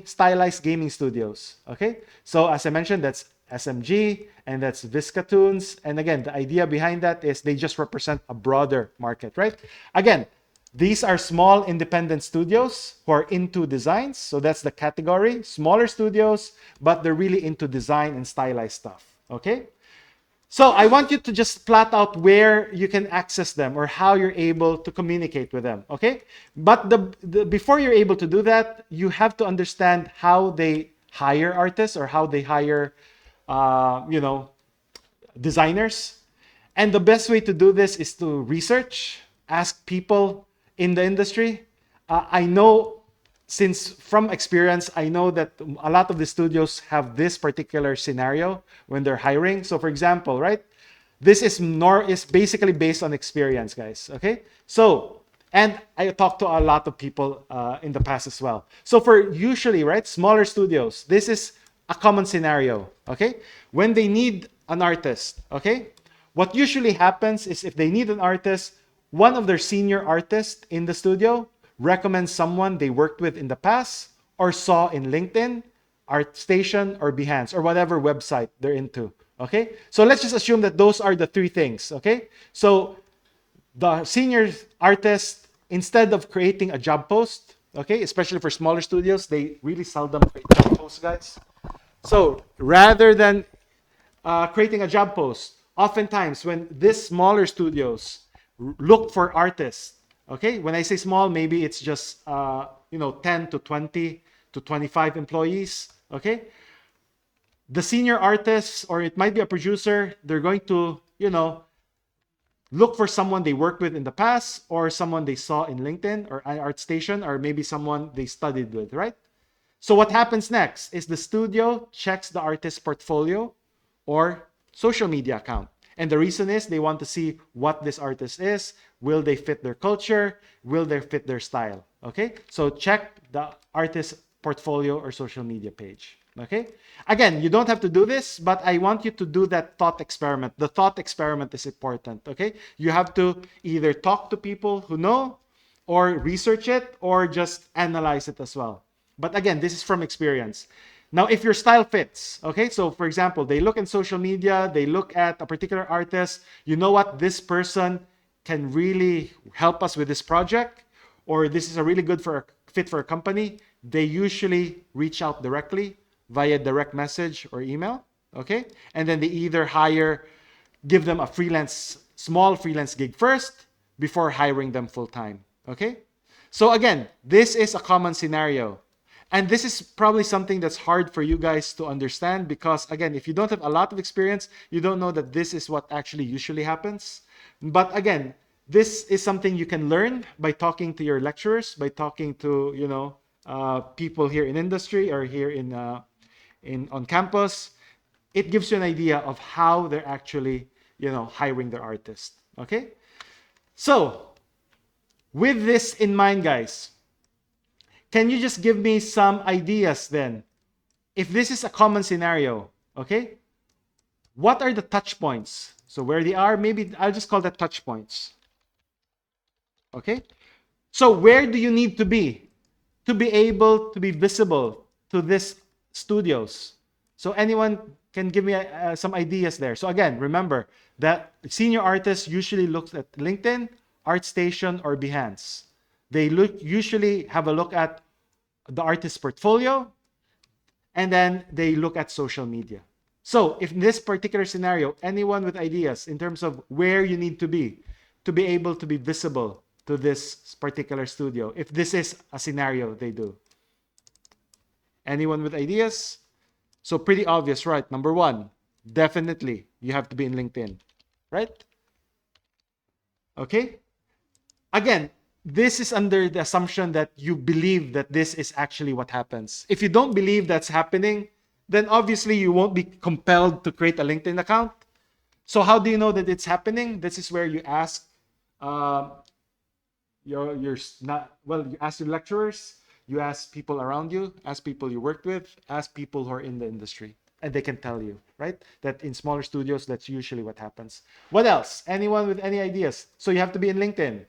stylized gaming studios. Okay, so as I mentioned, that's SMG and that's Viscatoons. And again, the idea behind that is they just represent a broader market, right? Again, these are small independent studios who are into designs. So that's the category, smaller studios, but they're really into design and stylized stuff. Okay. So I want you to just plot out where you can access them or how you're able to communicate with them, okay? But before you're able to do that, you have to understand how they hire artists or how they hire, designers. And the best way to do this is to research, ask people in the industry. I know, since from experience, I know that a lot of the studios have this particular scenario when they're hiring. So for example, right, this is basically based on experience, guys. Okay, so and I talked to a lot of people in the past as well. So for usually, right, smaller studios, this is a common scenario. Okay, when they need an artist, okay, what usually happens is if they need an artist, one of their senior artists in the studio recommends someone they worked with in the past or saw in LinkedIn, ArtStation, or Behance, or whatever website they're into. Okay, so let's just assume that those are the three things. Okay, so the senior artist, instead of creating a job post, okay, especially for smaller studios, they really seldom create job posts, guys. So rather than creating a job post, oftentimes when these smaller studios look for artists, okay, when I say small, maybe it's just 10 to 20 to 25 employees, okay, the senior artists, or it might be a producer, they're going to look for someone they worked with in the past, or someone they saw in LinkedIn or ArtStation, or maybe someone they studied with, right? So what happens next is the studio checks the artist's portfolio or social media account. And the reason is they want to see what this artist is. Will they fit their culture? Will they fit their style? Okay, so check the artist's portfolio or social media page. Okay, again, you don't have to do this, but I want you to do that thought experiment. The thought experiment is important. Okay, you have to either talk to people who know, or research it, or just analyze it as well. But again, this is from experience. Now, if your style fits, okay, so for example, they look in social media, they look at a particular artist, you know what, this person can really help us with this project, or this is a really good fit for a company, they usually reach out directly via direct message or email, okay? And then they either give them a small freelance gig first before hiring them full time, okay? So again, this is a common scenario. And this is probably something that's hard for you guys to understand because, again, if you don't have a lot of experience, you don't know that this is what actually usually happens. But again, this is something you can learn by talking to your lecturers, by talking to, people here in industry or here on campus. It gives you an idea of how they're actually, hiring their artists. Okay? So, with this in mind, guys, can you just give me some ideas then? If this is a common scenario, okay? What are the touch points? So where they are, maybe I'll just call that touch points. Okay? So where do you need to be able to be visible to these studios? So anyone can give me some ideas there. So again, remember that senior artists usually look at LinkedIn, ArtStation, or Behance. They usually have a look at the artist's portfolio, and then they look at social media. So if in this particular scenario, anyone with ideas in terms of where you need to be able to be visible to this particular studio, if this is a scenario they do. Anyone with ideas? So pretty obvious, right? Number one, definitely you have to be in LinkedIn, right? Okay? Again, this is under the assumption that you believe that this is actually what happens. If you don't believe that's happening, then obviously you won't be compelled to create a LinkedIn account. So how do you know that it's happening? This is where you ask you ask your lecturers, you ask people around you, ask people you worked with, ask people who are in the industry, and they can tell you, right? That in smaller studios, that's usually what happens. What else? Anyone with any ideas? So you have to be in LinkedIn.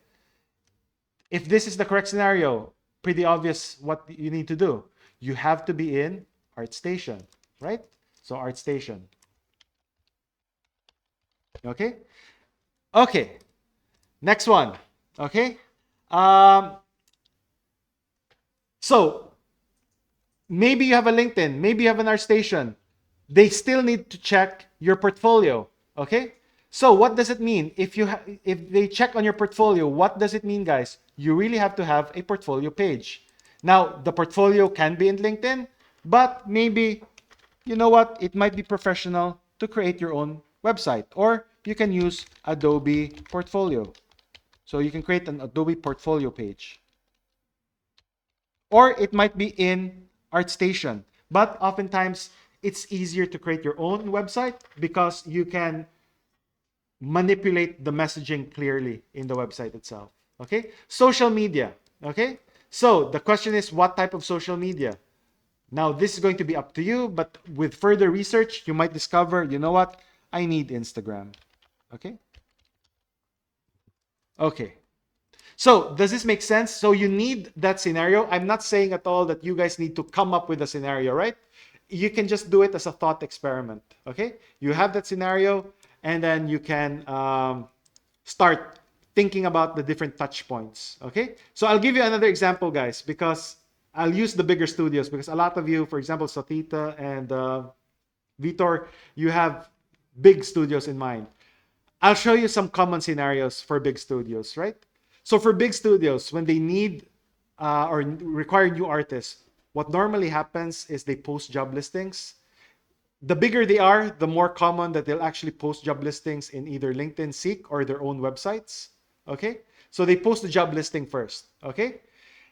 If this is the correct scenario, pretty obvious what you need to do. You have to be in ArtStation, right? So ArtStation. Okay. Okay. Next one. Okay. So maybe you have a LinkedIn, maybe you have an ArtStation. They still need to check your portfolio. Okay. So what does it mean? If they check on your portfolio, what does it mean, guys? You really have to have a portfolio page. Now, the portfolio can be in LinkedIn, but maybe, you know what? It might be professional to create your own website, or you can use Adobe Portfolio. So you can create an Adobe Portfolio page. Or it might be in ArtStation. But oftentimes, it's easier to create your own website because you can manipulate the messaging clearly in the website itself. Okay? Social media. Okay? So the question is, what type of social media? Now, this is going to be up to you, but with further research, you might discover, you know what? I need Instagram. Okay? Okay. So, does this make sense? So, you need that scenario. I'm not saying at all that you guys need to come up with a scenario, right? You can just do it as a thought experiment. Okay? You have that scenario, and then you can start thinking about the different touch points. Okay? So, I'll give you another example, guys, because I'll use the bigger studios because a lot of you, for example, Satita and Vitor, you have big studios in mind. I'll show you some common scenarios for big studios, right? So for big studios, when they need or require new artists, what normally happens is they post job listings. The bigger they are, the more common that they'll actually post job listings in either LinkedIn, Seek, or their own websites. Okay? So they post the job listing first. Okay?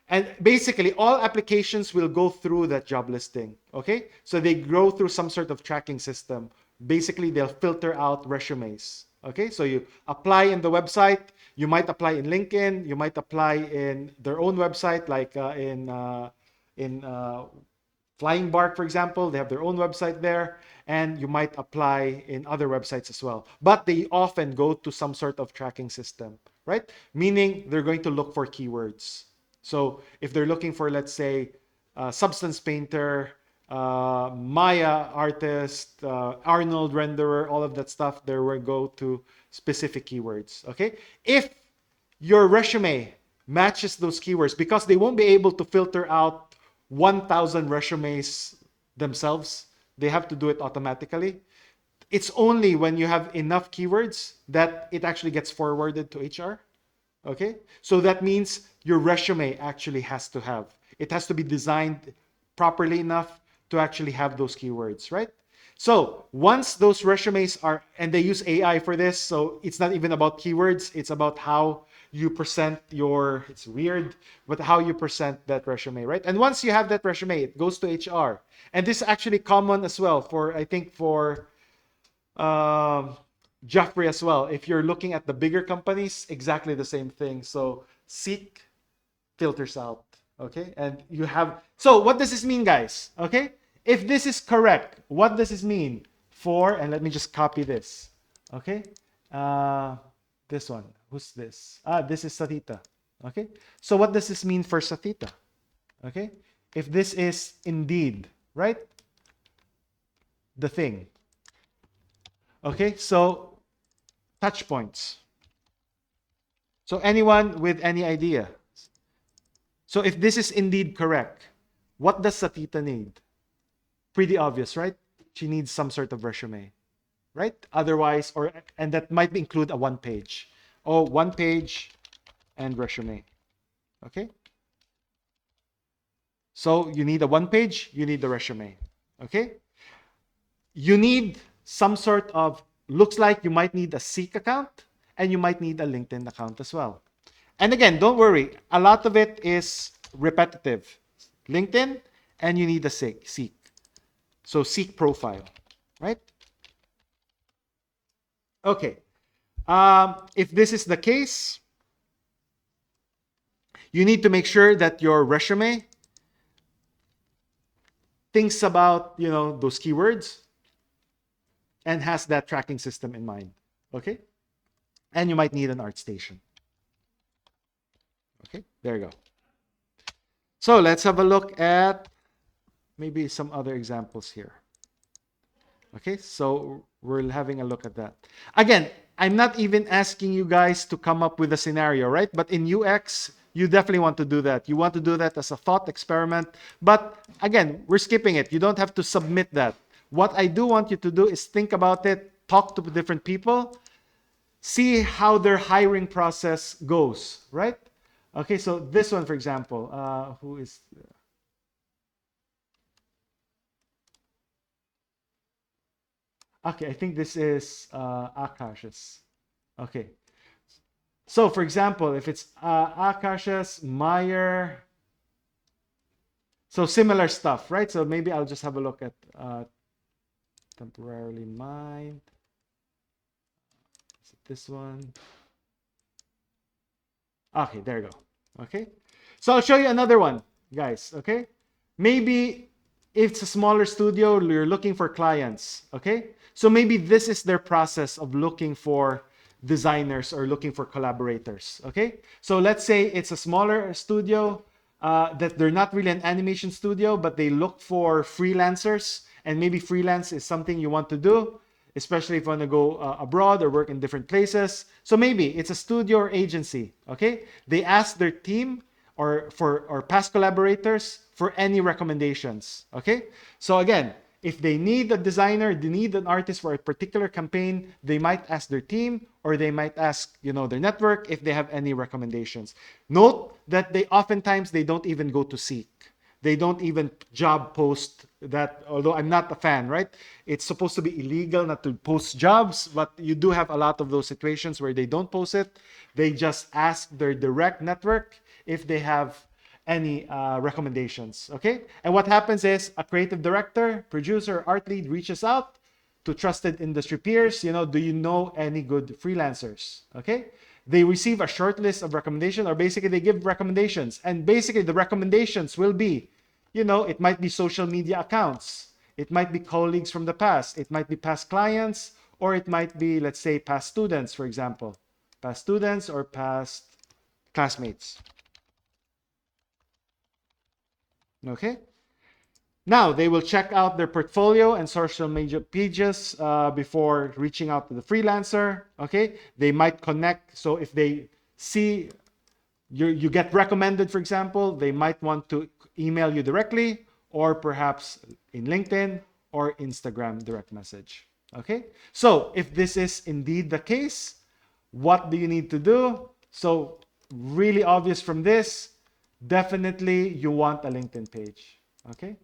And basically, all applications will go through that job listing. Okay? So they go through some sort of tracking system. Basically, they'll filter out resumes. Okay? So you apply in the website. You might apply in LinkedIn. You might apply in their own website, like in Flying Bark, for example. They have their own website there. And you might apply in other websites as well. But they often go to some sort of tracking system, right? Meaning they're going to look for keywords. So if they're looking for, let's say, substance painter, Maya artist, Arnold renderer, all of that stuff, there will go to specific keywords. Okay? If your resume matches those keywords, because they won't be able to filter out 1,000 resumes themselves, they have to do it automatically. It's only when you have enough keywords that it actually gets forwarded to HR. Okay? So that means your resume actually has to have, it has to be designed properly enough to actually have those keywords, right? So once those resumes are, and they use AI for this, so it's not even about keywords, it's about how you present your, it's weird, but how you present that resume, right? And once you have that resume, it goes to HR. And this is actually common as well for, I think for, Jeffrey as well. If you're looking at the bigger companies, exactly the same thing. So Seek filters out. Okay. And you have, so what does this mean, guys? Okay. If this is correct, what does this mean for, and let me just copy this. Okay. This one. Who's this? This is Satita. Okay. So what does this mean for Satita? Okay. If this is indeed, right? The thing. Okay. So touch points. So anyone with any idea? So if this is indeed correct, what does Satita need? Pretty obvious, right? She needs some sort of resume, right? Otherwise, or and that might include a one page. Oh, one page and resume. Okay? So you need a one page, you need the resume. Okay? You need some sort of, looks like you might need a Seek account and you might need a LinkedIn account as well. And again, don't worry, a lot of it is repetitive. LinkedIn, and you need a Seek. So Seek profile, right? Okay. If this is the case, you need to make sure that your resume thinks about, you know, those keywords and has that tracking system in mind. Okay? And you might need an ArtStation. Okay, there you go. So let's have a look at maybe some other examples here. Okay, so we're having a look at that. Again, I'm not even asking you guys to come up with a scenario, right? But in UX, you definitely want to do that. You want to do that as a thought experiment. But again, we're skipping it. You don't have to submit that. What I do want you to do is think about it, talk to different people, see how their hiring process goes, right? Okay, so this one, for example, who is okay, I think this is Akash's. Okay. So, for example, if it's Akash's, Meyer, so similar stuff, right? So maybe I'll just have a look at temporarily mind. Is it this one? Okay, there you go. Okay. So I'll show you another one, guys. Okay. Maybe if it's a smaller studio, you're looking for clients. Okay. So maybe this is their process of looking for designers or looking for collaborators. Okay. So let's say it's a smaller studio that they're not really an animation studio, but they look for freelancers, and maybe freelance is something you want to do, especially if you want to go abroad or work in different places. So maybe it's a studio or agency. Okay. They ask their team or past collaborators for any recommendations. Okay. So again, if they need a designer, they need an artist for a particular campaign, they might ask their team or they might ask, their network if they have any recommendations. Note that they oftentimes they don't even go to seek. They don't even job post that, although I'm not a fan, right? It's supposed to be illegal not to post jobs, but you do have a lot of those situations where they don't post it. They just ask their direct network if they have any recommendations, okay? And what happens is a creative director, producer, art lead reaches out to trusted industry peers. Do you know any good freelancers? Okay? They receive a short list of recommendations, or basically they give recommendations. And basically the recommendations will be, it might be social media accounts. It might be colleagues from the past. It might be past clients, or it might be, let's say, past students, for example. Past students or past classmates. Okay? Now, they will check out their portfolio and social media pages before reaching out to the freelancer. Okay? They might connect. So if they see you get recommended, for example, they might want to email you directly, or perhaps in LinkedIn or Instagram direct message. Okay? So if this is indeed the case, what do you need to do? So really obvious from this, definitely you want a LinkedIn page. Okay?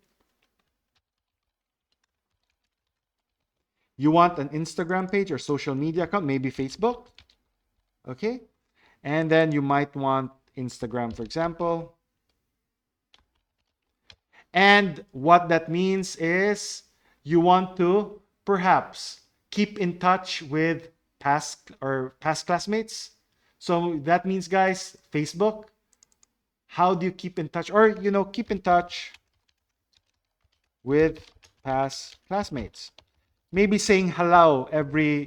You want an Instagram page or social media account, maybe Facebook. Okay? And then you might want Instagram, for example. And what that means is you want to perhaps keep in touch with past classmates. So that means, guys, Facebook. How do you keep in touch? Or, keep in touch with past classmates. Maybe saying hello every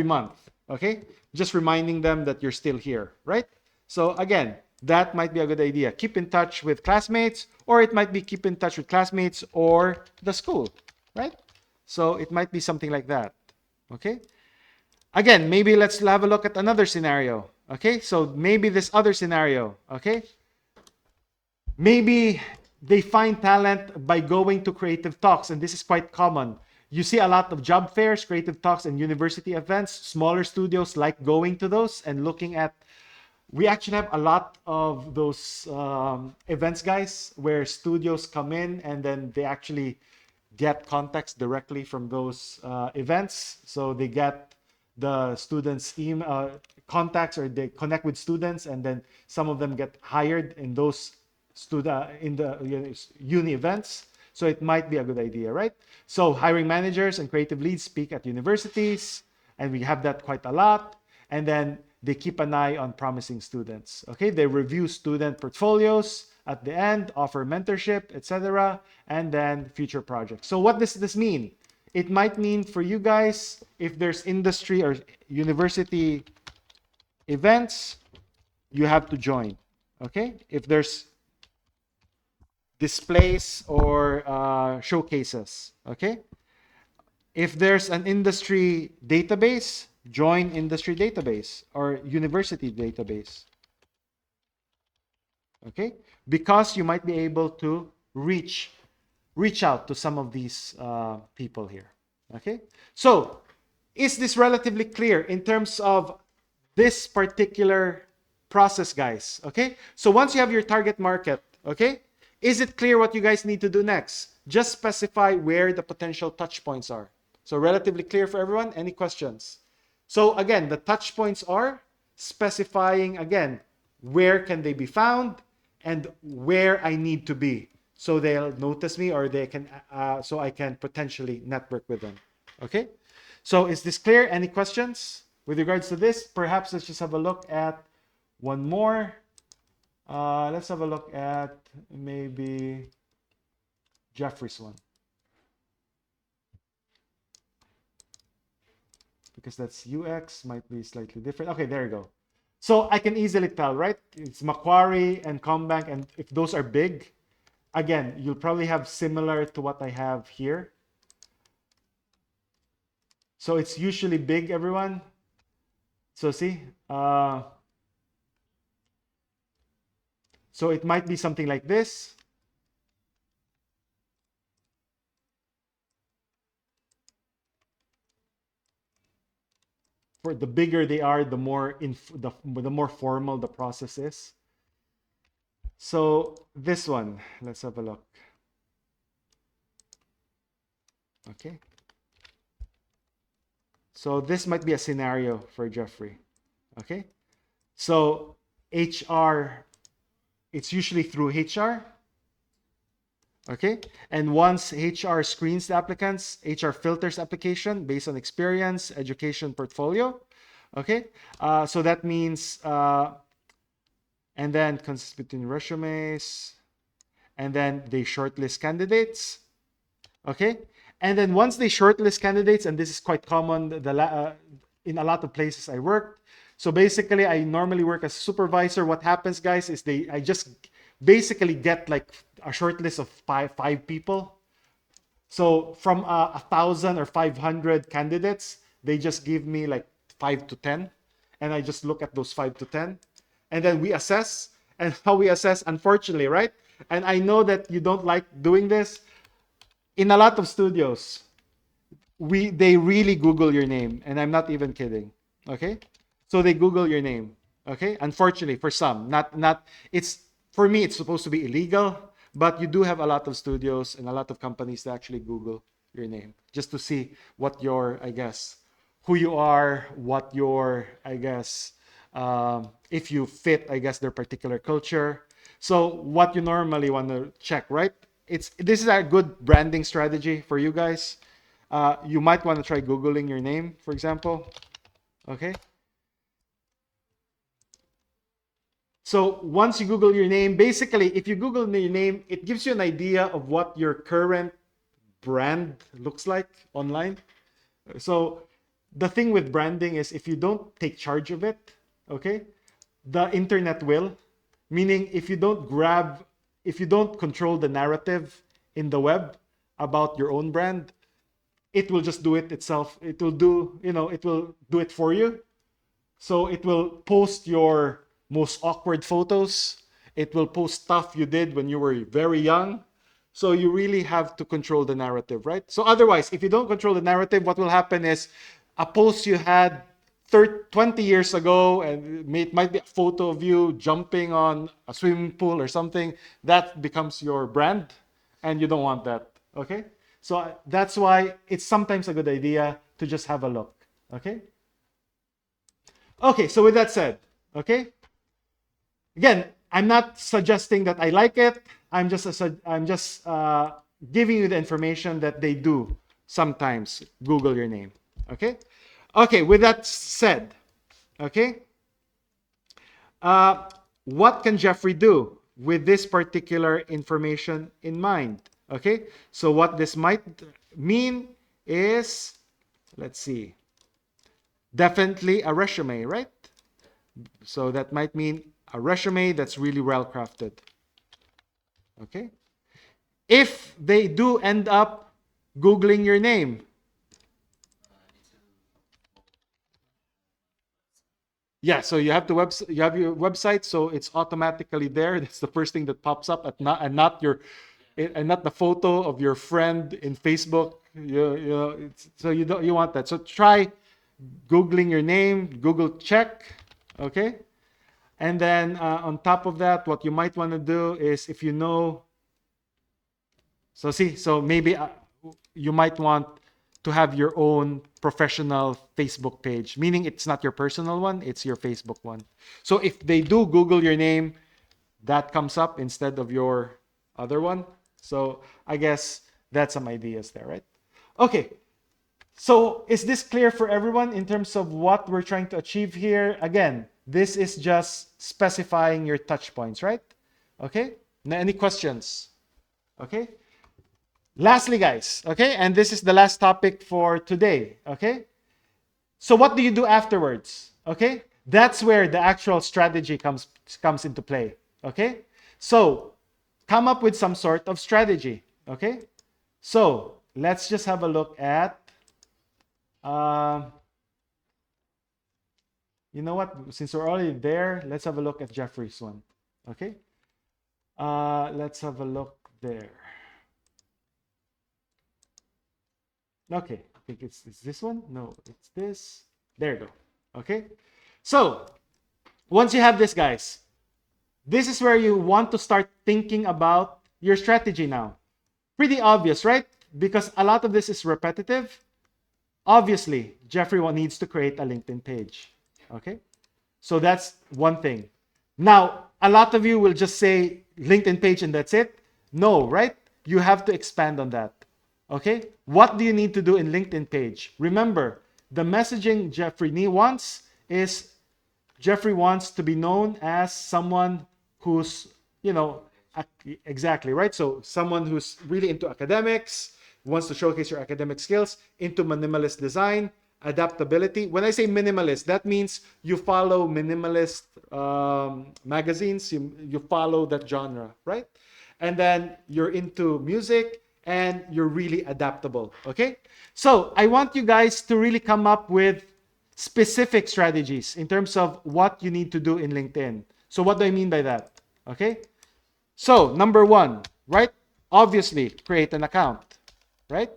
month. Okay? Just reminding them that you're still here, right? So again, that might be a good idea. Keep in touch with classmates, or it might be keep in touch with classmates or the school, right? So it might be something like that. Okay? Again, maybe let's have a look at another scenario. Okay? So maybe this other scenario, okay? Maybe they find talent by going to creative talks, and this is quite common. You see a lot of job fairs, creative talks, and university events. Smaller studios like going to those and looking at. We actually have a lot of those events, guys, where studios come in and then they actually get contacts directly from those events. So they get the students' email contacts, or they connect with students, and then some of them get hired in those in the uni events. So it might be a good idea, right? So hiring managers and creative leads speak at universities, and we have that quite a lot. And then they keep an eye on promising students. Okay, they review student portfolios at the end, offer mentorship, etc., and then future projects. So what does this mean? It might mean for you guys, if there's industry or university events, you have to join. Okay, if there's displays or showcases. Okay, if there's an industry database, join industry database or university database. Okay, because you might be able to reach out to some of these people here. Okay, so is this relatively clear in terms of this particular process, guys? Okay, so once you have your target market, okay, is it clear what you guys need to do next? Just specify where the potential touch points are. So relatively clear for everyone. Any questions? So again, the touch points are specifying again where can they be found and where I need to be so they'll notice me or they can so I can potentially network with them. Okay, so is this clear? Any questions with regards to this? Perhaps let's just have a look at one more. Let's have a look at maybe Jeffrey's one, because that's UX, might be slightly different. Okay, there you go. So I can easily tell, right? It's Macquarie and Combank, and if those are big, again, you'll probably have similar to what I have here. So it's usually big, everyone. So see, so it might be something like this. For the bigger they are, the more the more formal the process is. So this one, let's have a look. Okay. So this might be a scenario for Jeffrey. Okay. So HR, it's usually through HR. Okay. And once HR screens the applicants, HR filters application based on experience, education, portfolio. Okay. So that means, and then consists between resumes, and then they shortlist candidates. Okay. And then once they shortlist candidates, and this is quite common in a lot of places I worked. So basically, I normally work as a supervisor. What happens, guys, is I just basically get like a short list of five people. So from 1,000 or 500 candidates, they just give me like 5 to 10, and I just look at those 5 to 10, and then we assess. And how we assess, unfortunately, right? And I know that you don't like doing this. In a lot of studios, they really Google your name, and I'm not even kidding. Okay, so they Google your name. Okay, unfortunately for some, not it's for me it's supposed to be illegal, but you do have a lot of studios and a lot of companies that actually Google your name just to see what your, I guess, who you are, what your, I guess, if you fit, I guess, their particular culture. So what you normally want to check, right? This is a good branding strategy for you guys. You might want to try Googling your name, for example. Okay. So once you Google your name, basically, if you Google your name, it gives you an idea of what your current brand looks like online. So the thing with branding is if you don't take charge of it, okay, the internet will. Meaning if you don't control the narrative in the web about your own brand, it will just do it itself. It will do, it will do it for you. So it will post your most awkward photos. It will post stuff you did when you were very young. So you really have to control the narrative, right? So otherwise, if you don't control the narrative, what will happen is a post you had 20 years ago, and it might be a photo of you jumping on a swimming pool or something, that becomes your brand, and you don't want that, okay? So that's why it's sometimes a good idea to just have a look, okay? Okay, so with that said, okay? Again, I'm not suggesting that I like it. I'm just giving you the information that they do sometimes Google your name, okay? Okay, with that said, okay, what can Jeffrey do with this particular information in mind? Okay, so what this might mean is, let's see, definitely a resume, right? So that might mean a resume that's really well crafted. Okay? If they do end up Googling your name, yeah, so you have the you have your website, so it's automatically there. That's the first thing that pops up, and not your, and not the photo of your friend in Facebook. You know, so you don't, you want that. So try Googling your name, Google check, okay? And then on top of that, what you might want to do is, if you know, so see, so maybe you might want to have your own professional Facebook page, meaning it's not your personal one, it's your Facebook one. So if they do Google your name, that comes up instead of your other one. So I guess that's some ideas there, right? Okay. So is this clear for everyone in terms of what we're trying to achieve here? Again, this is just specifying your touch points, right? Okay. Now, any questions? Okay. Lastly, guys, okay, and this is the last topic for today, okay? So what do you do afterwards? Okay? That's where the actual strategy comes into play, okay? So, come up with some sort of strategy, okay? So, let's just have a look at you know what? Since we're already there, let's have a look at Jeffrey's one, okay? Let's have a look there. Okay, I think it's this one. No, it's this. There you go. Okay. So once you have this, guys, this is where you want to start thinking about your strategy now. Pretty obvious, right? Because a lot of this is repetitive. Obviously, Jeffrey needs to create a LinkedIn page. Okay. So that's one thing. Now, a lot of you will just say LinkedIn page and that's it. No, right? You have to expand on that. Okay, what do you need to do in LinkedIn page? Remember, the messaging Jeffrey wants is Jeffrey wants to be known as someone who's, you know, exactly, right? So someone who's really into academics, wants to showcase your academic skills, into minimalist design, adaptability. When I say minimalist, that means you follow minimalist magazines, you follow that genre, right? And then you're into music, and you're really adaptable, okay? So I want you guys to really come up with specific strategies in terms of what you need to do in LinkedIn. So what do I mean by that? Okay? So number one, right? Obviously, create an account, right?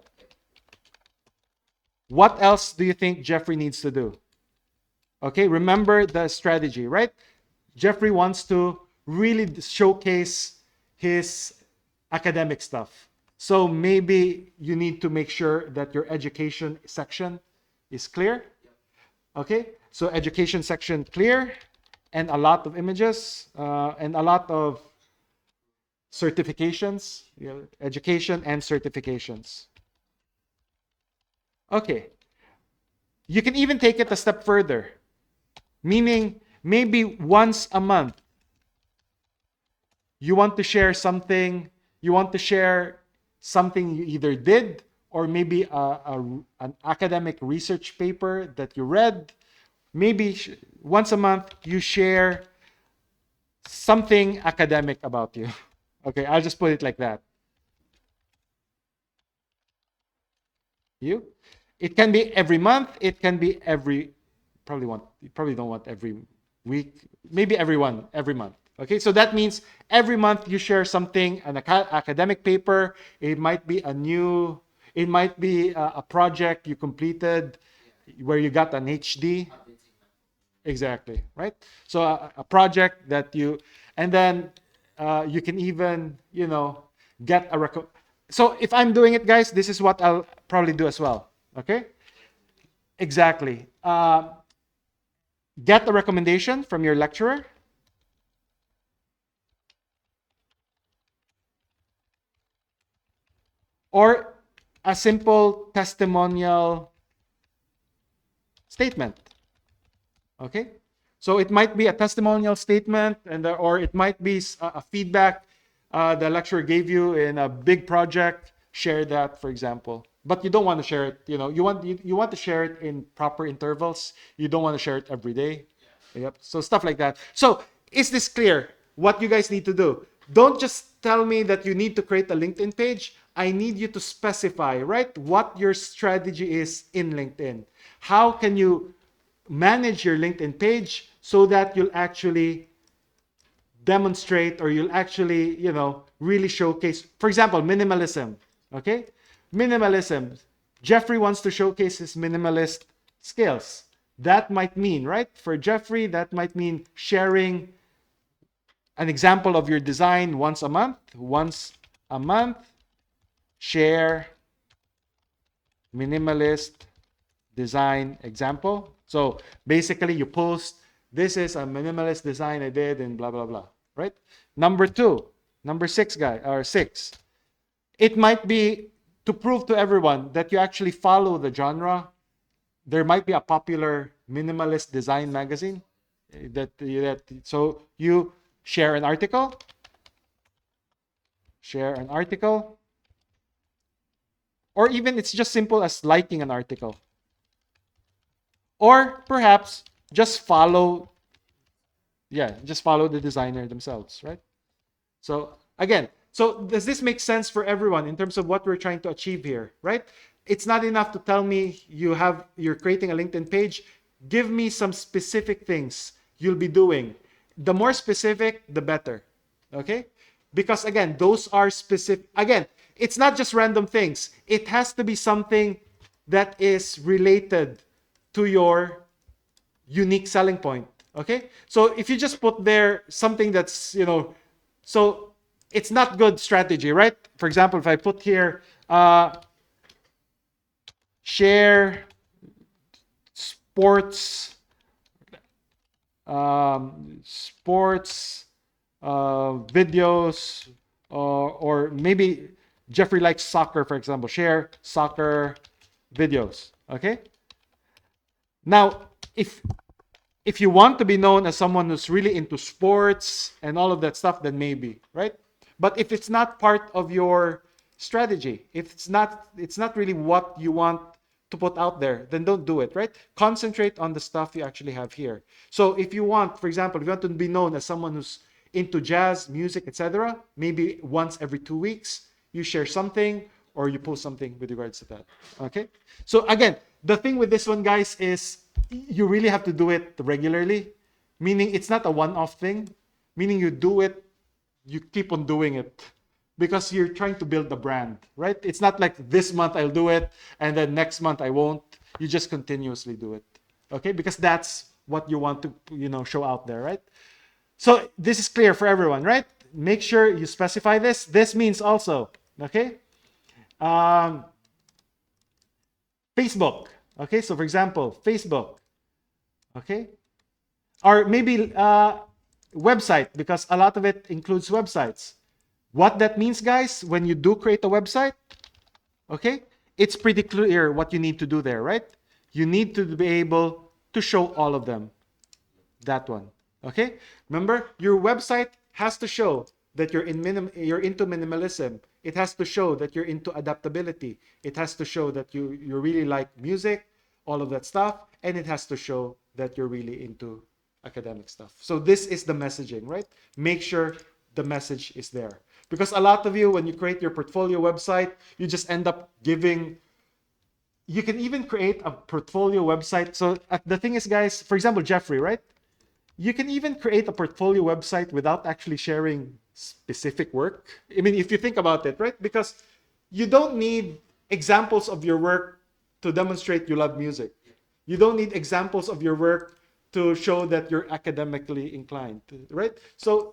What else do you think Jeffrey needs to do? Okay, remember the strategy, right? Jeffrey wants to really showcase his academic stuff. So maybe you need to make sure that your education section is clear. Okay, so education section clear, and a lot of images, and a lot of certifications, education and certifications. Okay, you can even take it a step further, meaning maybe once a month you want to share something, you either did, or maybe an academic research paper that you read. Maybe once a month you share something academic about you. Okay, I'll just put it like that. It can be every month. It can be you probably don't want every week. Maybe every month. Okay, so that means every month you share something, an academic paper. It might be a project you completed where you got an HD. Exactly, right? So a project that and then you can even, get a So if I'm doing it, guys, this is what I'll probably do as well. Okay? Exactly. Get a recommendation from your lecturer. Or a simple testimonial statement. Okay? So it might be a testimonial statement, or it might be a feedback the lecturer gave you in a big project. Share that, for example. But you don't want to share it, you want to share it in proper intervals. You don't want to share it every day. Yep. So stuff like that. So is this clear? What you guys need to do? Don't just tell me that you need to create a LinkedIn page. I need you to specify, right, what your strategy is in LinkedIn. How can you manage your LinkedIn page so that you'll actually demonstrate, or you'll actually, really showcase, for example, minimalism. Okay? Minimalism. Jeffrey wants to showcase his minimalist skills. That might mean, right? For Jeffrey, that might mean sharing an example of your design once a month. Once a month, share minimalist design example. So basically, you post, this is a minimalist design I did, and blah, blah, blah, right? Number six, it might be to prove to everyone that you actually follow the genre. There might be a popular minimalist design magazine so you share an article, or even it's just simple as liking an article. Or perhaps just follow the designer themselves, right? So again, so does this make sense for everyone in terms of what we're trying to achieve here, right? It's not enough to tell me you're creating a LinkedIn page. Give me some specific things you'll be doing. The more specific, the better. Okay? Because again, those are specific. Again, it's not just random things. It has to be something that is related to your unique selling point. Okay? So if you just put there something that's, so it's not good strategy, right? For example, if I put here, share sports, videos, or maybe Jeffrey likes soccer, for example, share soccer videos. Okay? Now, if you want to be known as someone who's really into sports and all of that stuff, then maybe, right? But if it's not part of your strategy, if it's not really what you want to put out there, then don't do it, right? Concentrate on the stuff you actually have here. So if you want, for example, if you want to be known as someone who's into jazz, music, etc., maybe once every 2 weeks, you share something or you post something with regards to that. Okay? So again, the thing with this one, guys, is you really have to do it regularly. Meaning it's not a one-off thing. Meaning you do it, you keep on doing it. Because you're trying to build the brand, right? It's not like this month I'll do it and then next month I won't. You just continuously do it. Okay? Because that's what you want to, show out there, right? So this is clear for everyone, right? Make sure you specify this. This means also, okay? Facebook. Okay, so for example, Facebook. Okay? Or maybe website, because a lot of it includes websites. What that means, guys, when you do create a website, okay, it's pretty clear what you need to do there, right? You need to be able to show all of them. That one. Okay? Remember, your website has to show that you're into minimalism. It has to show that you're into adaptability. It has to show that you really like music, all of that stuff, and it has to show that you're really into academic stuff. So this is the messaging, right? Make sure the message is there. Because a lot of you, when you create your portfolio website, you just end up giving. You can even create a portfolio website. So the thing is, guys, for example, Jeffrey, right? You can even create a portfolio website without actually sharing specific work. I mean, if you think about it, right? Because you don't need examples of your work to demonstrate you love music. You don't need examples of your work to show that you're academically inclined, right? So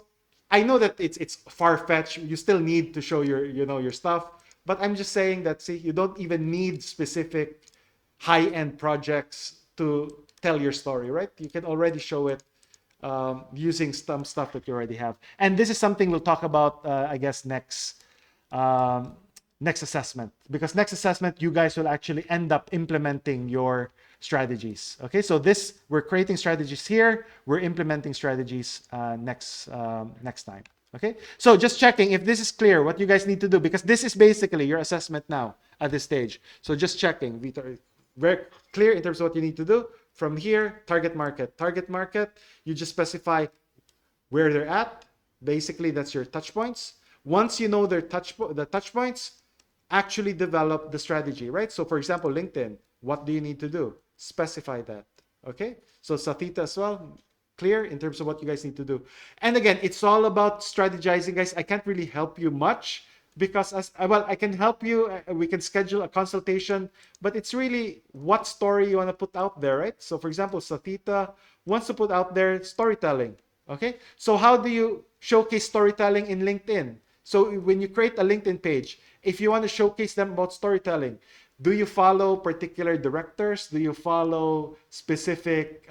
I know that it's far-fetched. You still need to show your stuff, but I'm just saying that, see, you don't even need specific high-end projects to tell your story, right? You can already show it using some stuff that you already have. And this is something we'll talk about, I guess, next assessment. Because next assessment, you guys will actually end up implementing your strategies. Okay, so we're creating strategies here. We're implementing strategies next time. Okay, so just checking if this is clear what you guys need to do, because this is basically your assessment now at this stage. So just checking, Vitor, very clear in terms of what you need to do. From here, target market. You just specify where they're at. Basically, that's your touch points. Once you know the touch points, actually develop the strategy, right? So for example, LinkedIn, what do you need to do? Specify that. Okay. So Satita as well, clear in terms of what you guys need to do. And again, it's all about strategizing, guys. I can't really help you much because as well, I can help you. We can schedule a consultation, but it's really what story you want to put out there, right? So for example, Satita wants to put out there storytelling. Okay. So how do you showcase storytelling in LinkedIn? So when you create a LinkedIn page, if you want to showcase them about storytelling, do you follow particular directors? Do you follow specific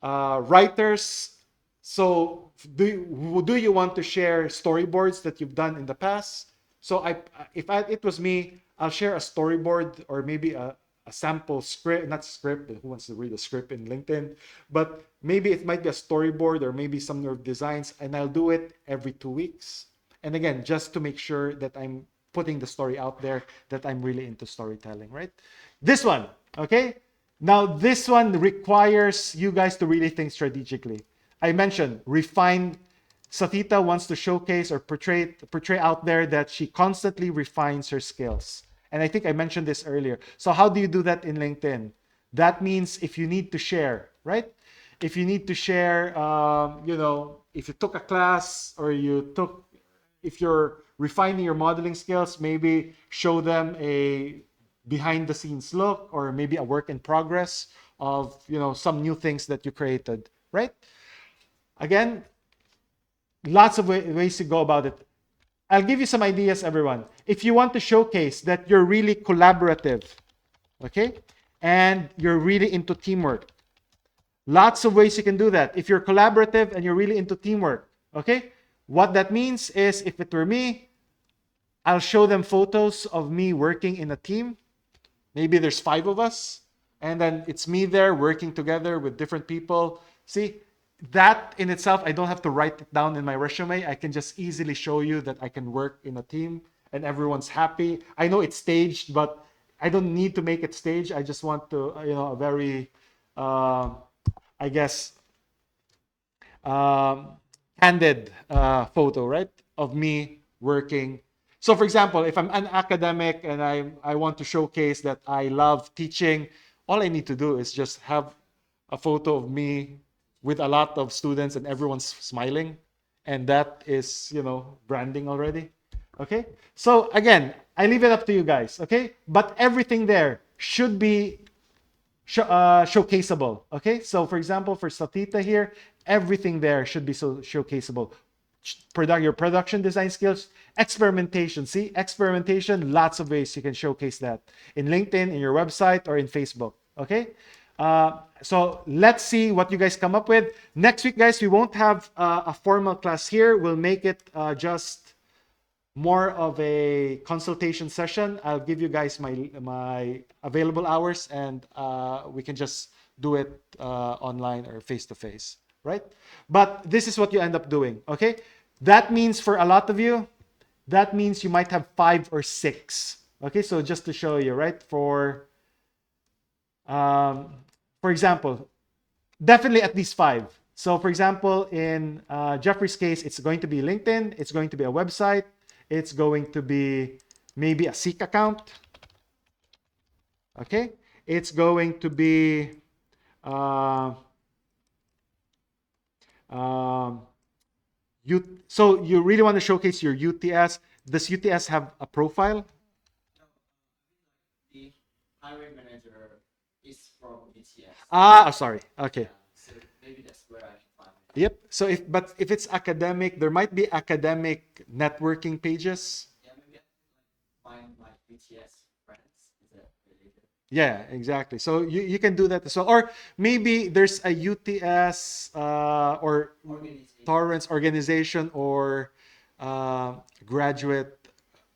writers? So do you want to share storyboards that you've done in the past? So it was me, I'll share a storyboard or maybe a sample script, not script, who wants to read a script in LinkedIn, but maybe it might be a storyboard or maybe some of designs, and I'll do it every 2 weeks. And again, just to make sure that I'm putting the story out there, that I'm really into storytelling, right? This one, okay? Now, this one requires you guys to really think strategically. I mentioned refine. Satita wants to showcase or portray out there that she constantly refines her skills. And I think I mentioned this earlier. So how do you do that in LinkedIn? That means if you need to share, right? If you need to share, if you took a class or if you're refining your modeling skills, maybe show them a behind the scenes look or maybe a work in progress of, some new things that you created, right? Again, lots of ways to go about it. I'll give you some ideas, everyone. If you want to showcase that you're really collaborative, okay, and you're really into teamwork, lots of ways you can do that. If you're collaborative and you're really into teamwork, okay, what that means is if it were me, I'll show them photos of me working in a team. Maybe there's 5 of us, and then it's me there working together with different people. See, that in itself, I don't have to write it down in my resume. I can just easily show you that I can work in a team and everyone's happy. I know it's staged, but I don't need to make it staged. I just want to, a very, I guess, candid photo, right, of me working. So for example, if I'm an academic and I want to showcase that I love teaching, all I need to do is just have a photo of me with a lot of students and everyone's smiling, and that is, branding already. Okay, so again, I leave it up to you guys. Okay, but everything there should be showcaseable. Okay, so for example, for Satita here, everything there should be showcaseable. Your production design skills, experimentation. See, experimentation, lots of ways you can showcase that in LinkedIn, in your website, or in Facebook. Okay, so let's see what you guys come up with. Next week, guys, we won't have a formal class here. We'll make it just more of a consultation session. I'll give you guys my available hours, and we can just do it online or face-to-face, right? But this is what you end up doing, okay? That means for a lot of you, that means you might have 5 or 6. Okay, so just to show you, right? For example, definitely at least 5. So for example, in Jeffrey's case, it's going to be LinkedIn, it's going to be a website, it's going to be maybe a Seek account. Okay, it's going to be so you really want to showcase your UTS. Does UTS have a profile? The hiring manager is from ETS. Sorry. Okay. So maybe that's where I can find it. Yep. So if it's academic, there might be academic networking pages. Yeah, maybe I can find my ETS friends. Is that related? Yeah, exactly. So you can do that as well. Or maybe there's a UTS or Torrance organization or graduate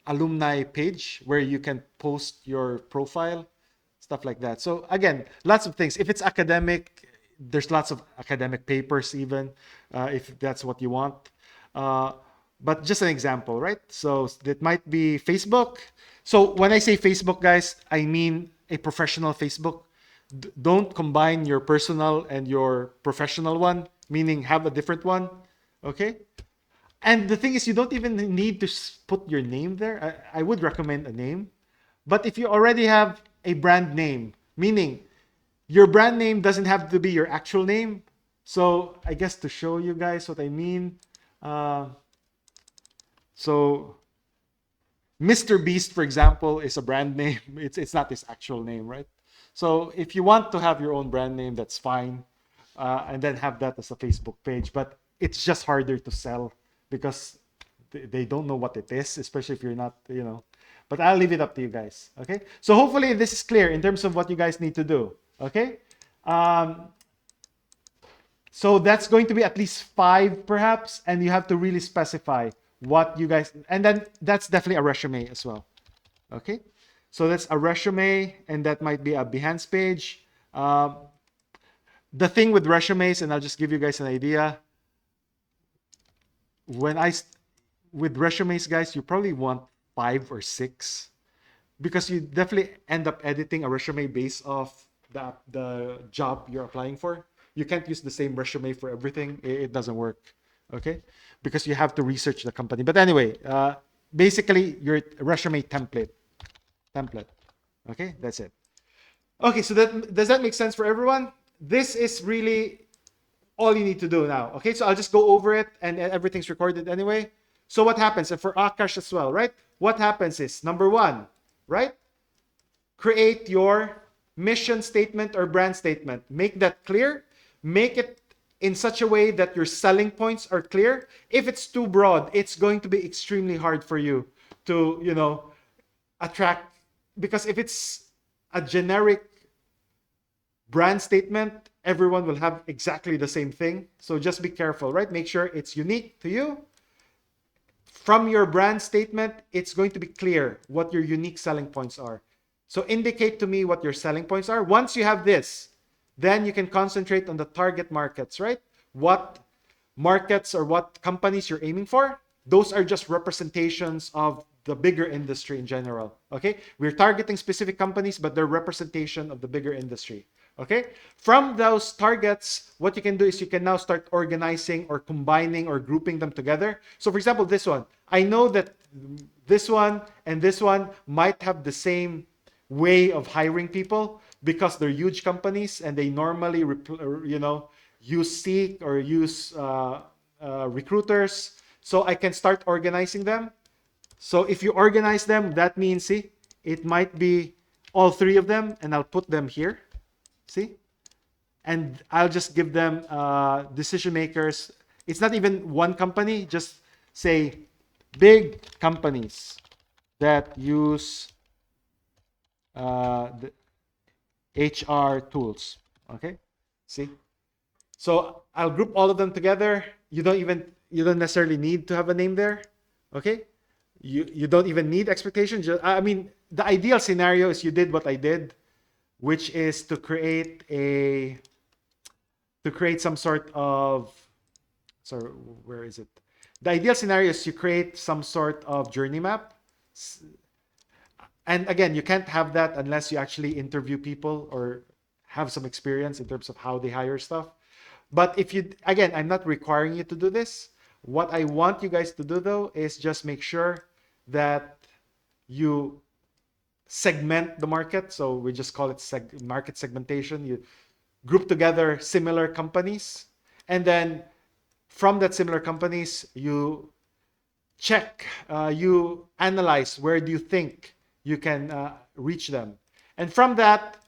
alumni page where you can post your profile, stuff like that. So again, lots of things. If it's academic, there's lots of academic papers even, if that's what you want. But just an example, right? So it might be Facebook. So when I say Facebook, guys, I mean a professional Facebook. don't combine your personal and your professional one, meaning have a different one. Okay. And the thing is, you don't even need to put your name there. I would recommend a name. But if you already have a brand name, meaning your brand name doesn't have to be your actual name. So I guess to show you guys what I mean. So Mr. Beast, for example, is a brand name. It's not his actual name, right? So if you want to have your own brand name, that's fine. And then have that as a Facebook page. But it's just harder to sell because they don't know what it is, especially if you're not, But I'll leave it up to you guys. Okay. So hopefully this is clear in terms of what you guys need to do. Okay. So that's going to be at least 5 perhaps, and you have to really specify what you guys, and then that's definitely a resume as well. Okay. So that's a resume, and that might be a Behance page. The thing with resumes, and I'll just give you guys an idea. With resumes, guys, you probably want 5 or 6 because you definitely end up editing a resume based off the job you're applying for. You can't use the same resume for everything. It doesn't work. Okay, because you have to research the company. But anyway, basically your resume template. Okay, that's it. Okay, so does that make sense for everyone? This is really all you need to do now. Okay, so I'll just go over it, and everything's recorded anyway. So what happens, and for Akash as well, right? What happens is, number 1, right? Create your mission statement or brand statement. Make that clear. Make it in such a way that your selling points are clear. If it's too broad, it's going to be extremely hard for you to, attract. Because if it's a generic brand statement, everyone will have exactly the same thing. So just be careful, right? Make sure it's unique to you. From your brand statement, it's going to be clear what your unique selling points are. So indicate to me what your selling points are. Once you have this, then you can concentrate on the target markets, right? What markets or what companies you're aiming for. Those are just representations of the bigger industry in general. Okay, we're targeting specific companies, but they're representation of the bigger industry. Okay, from those targets, what you can do is you can now start organizing or combining or grouping them together. So for example, this one, I know that this one and this one might have the same way of hiring people because they're huge companies and they normally use Seek or use recruiters. So I can start organizing them. So if you organize them, that means, see, it might be all 3 of them, and I'll put them here. See? And I'll just give them decision makers. It's not even one company, just say big companies that use the HR tools. Okay? See? So I'll group all of them together. You don't necessarily need to have a name there. Okay? You don't even need expectations. I mean, the ideal scenario is you did what I did, which is to create some sort of, sorry, where is it? The ideal scenario is you create some sort of journey map. And again, you can't have that unless you actually interview people or have some experience in terms of how they hire stuff. But again, I'm not requiring you to do this. What I want you guys to do though is just make sure that you segment the market. So we just call it market segmentation. You group together similar companies, and then from that similar companies, you check, you analyze where do you think you can reach them. And from that,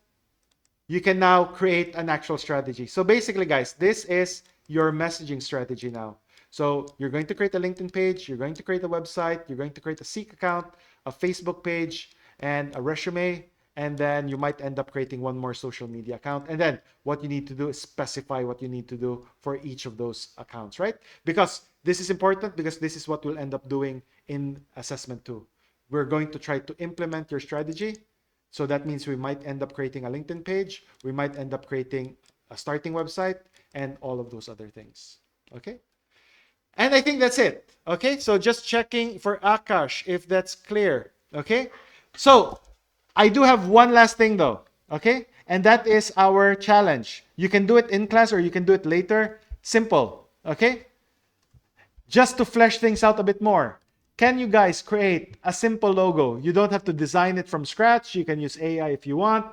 you can now create an actual strategy. So basically, guys, this is your messaging strategy now. So you're going to create a LinkedIn page, you're going to create a website, you're going to create a Seek account, a Facebook page, and a resume. And then you might end up creating one more social media account. And then what you need to do is specify what you need to do for each of those accounts, right? Because this is important, because this is what we'll end up doing in assessment 2. We're going to try to implement your strategy. So that means we might end up creating a LinkedIn page, we might end up creating a starting website, and all of those other things. Okay? And I think that's it. Okay, so just checking for Akash if that's clear. Okay, so I do have one last thing though. Okay, And that is our challenge. You can do it in class or you can do it later. Simple, okay? Just to flesh things out a bit more, can you guys create a simple logo? You don't have to design it from scratch. You can use AI if you want.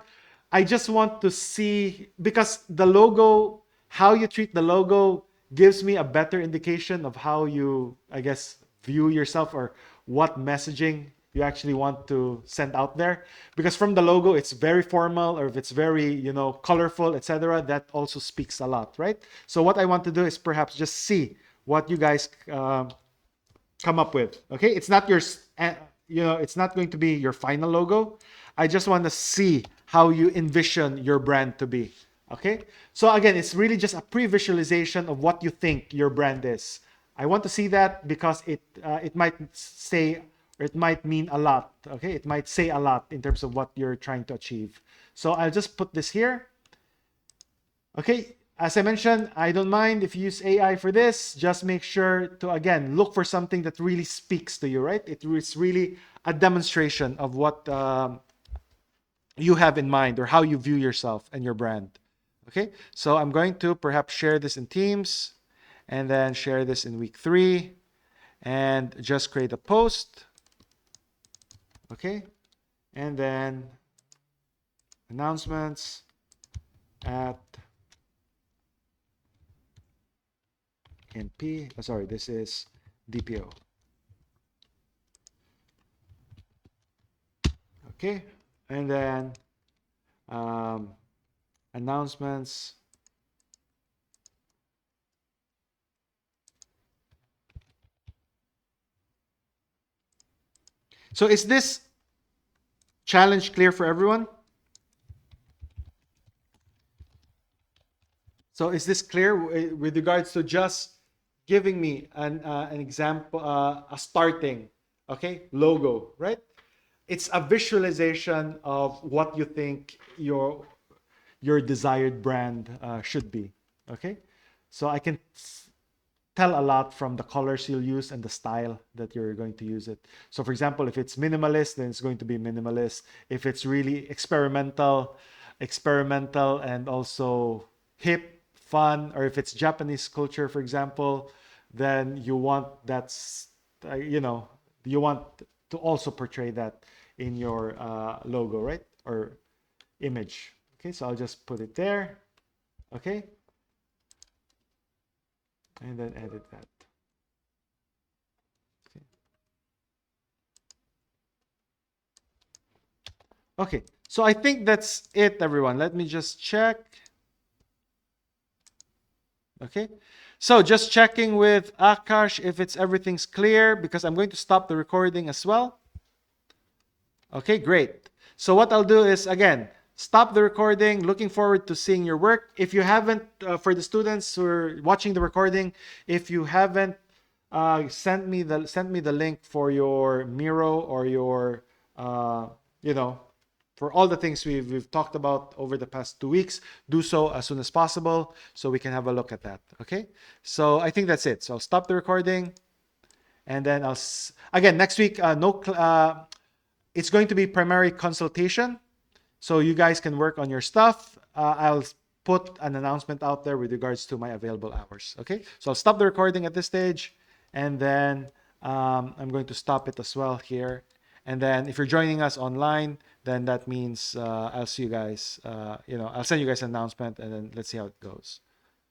I just want to see, because the logo, how you treat the logo gives me a better indication of how you, I guess, view yourself or what messaging you actually want to send out there. Because from the logo, it's very formal, or if it's very, colorful, etc., that also speaks a lot, right? So what I want to do is perhaps just see what you guys come up with. Okay, it's not it's not going to be your final logo. I just want to see how you envision your brand to be. Okay, so again, it's really just a pre-visualization of what you think your brand is. I want to see that because it might say, or it might mean a lot. Okay, it might say a lot in terms of what you're trying to achieve. So I'll just put this here. Okay, as I mentioned, I don't mind if you use AI for this. Just make sure to, again, look for something that really speaks to you, right? It is really a demonstration of what you have in mind or how you view yourself and your brand. Okay, so I'm going to perhaps share this in Teams and then share this in week 3 and just create a post. Okay, and then announcements at NP. Sorry, this is DPO. Okay, and then announcements So is this challenge clear for everyone? So is this clear with regards to just giving me an example, a starting, okay, logo, right? It's a visualization of what you think your desired brand should be, okay? So I can tell a lot from the colors you'll use and the style that you're going to use it. So for example, if it's minimalist, then it's going to be minimalist. If it's really experimental and also hip, fun, or if it's Japanese culture, for example, then you want you want to also portray that in your logo, right? Or image. Okay, so I'll just put it there. Okay, and then edit that. Okay, so I think that's it, everyone. Let me just check. Okay, so just checking with Akash if everything's clear, because I'm going to stop the recording as well. Okay, great. So what I'll do is, again, stop the recording. Looking forward to seeing your work. If you haven't, for the students who are watching the recording, if you haven't, send me the link for your Miro or your, for all the things we've talked about over the past 2 weeks. Do so as soon as possible so we can have a look at that. Okay, so I think that's it. So I'll stop the recording, and then again, next week, it's going to be primary consultation, so you guys can work on your stuff. I'll put an announcement out there with regards to my available hours. Okay, so I'll stop the recording at this stage, and then I'm going to stop it as well here. And then if you're joining us online, then that means I'll see you guys. I'll send you guys an announcement, and then let's see how it goes.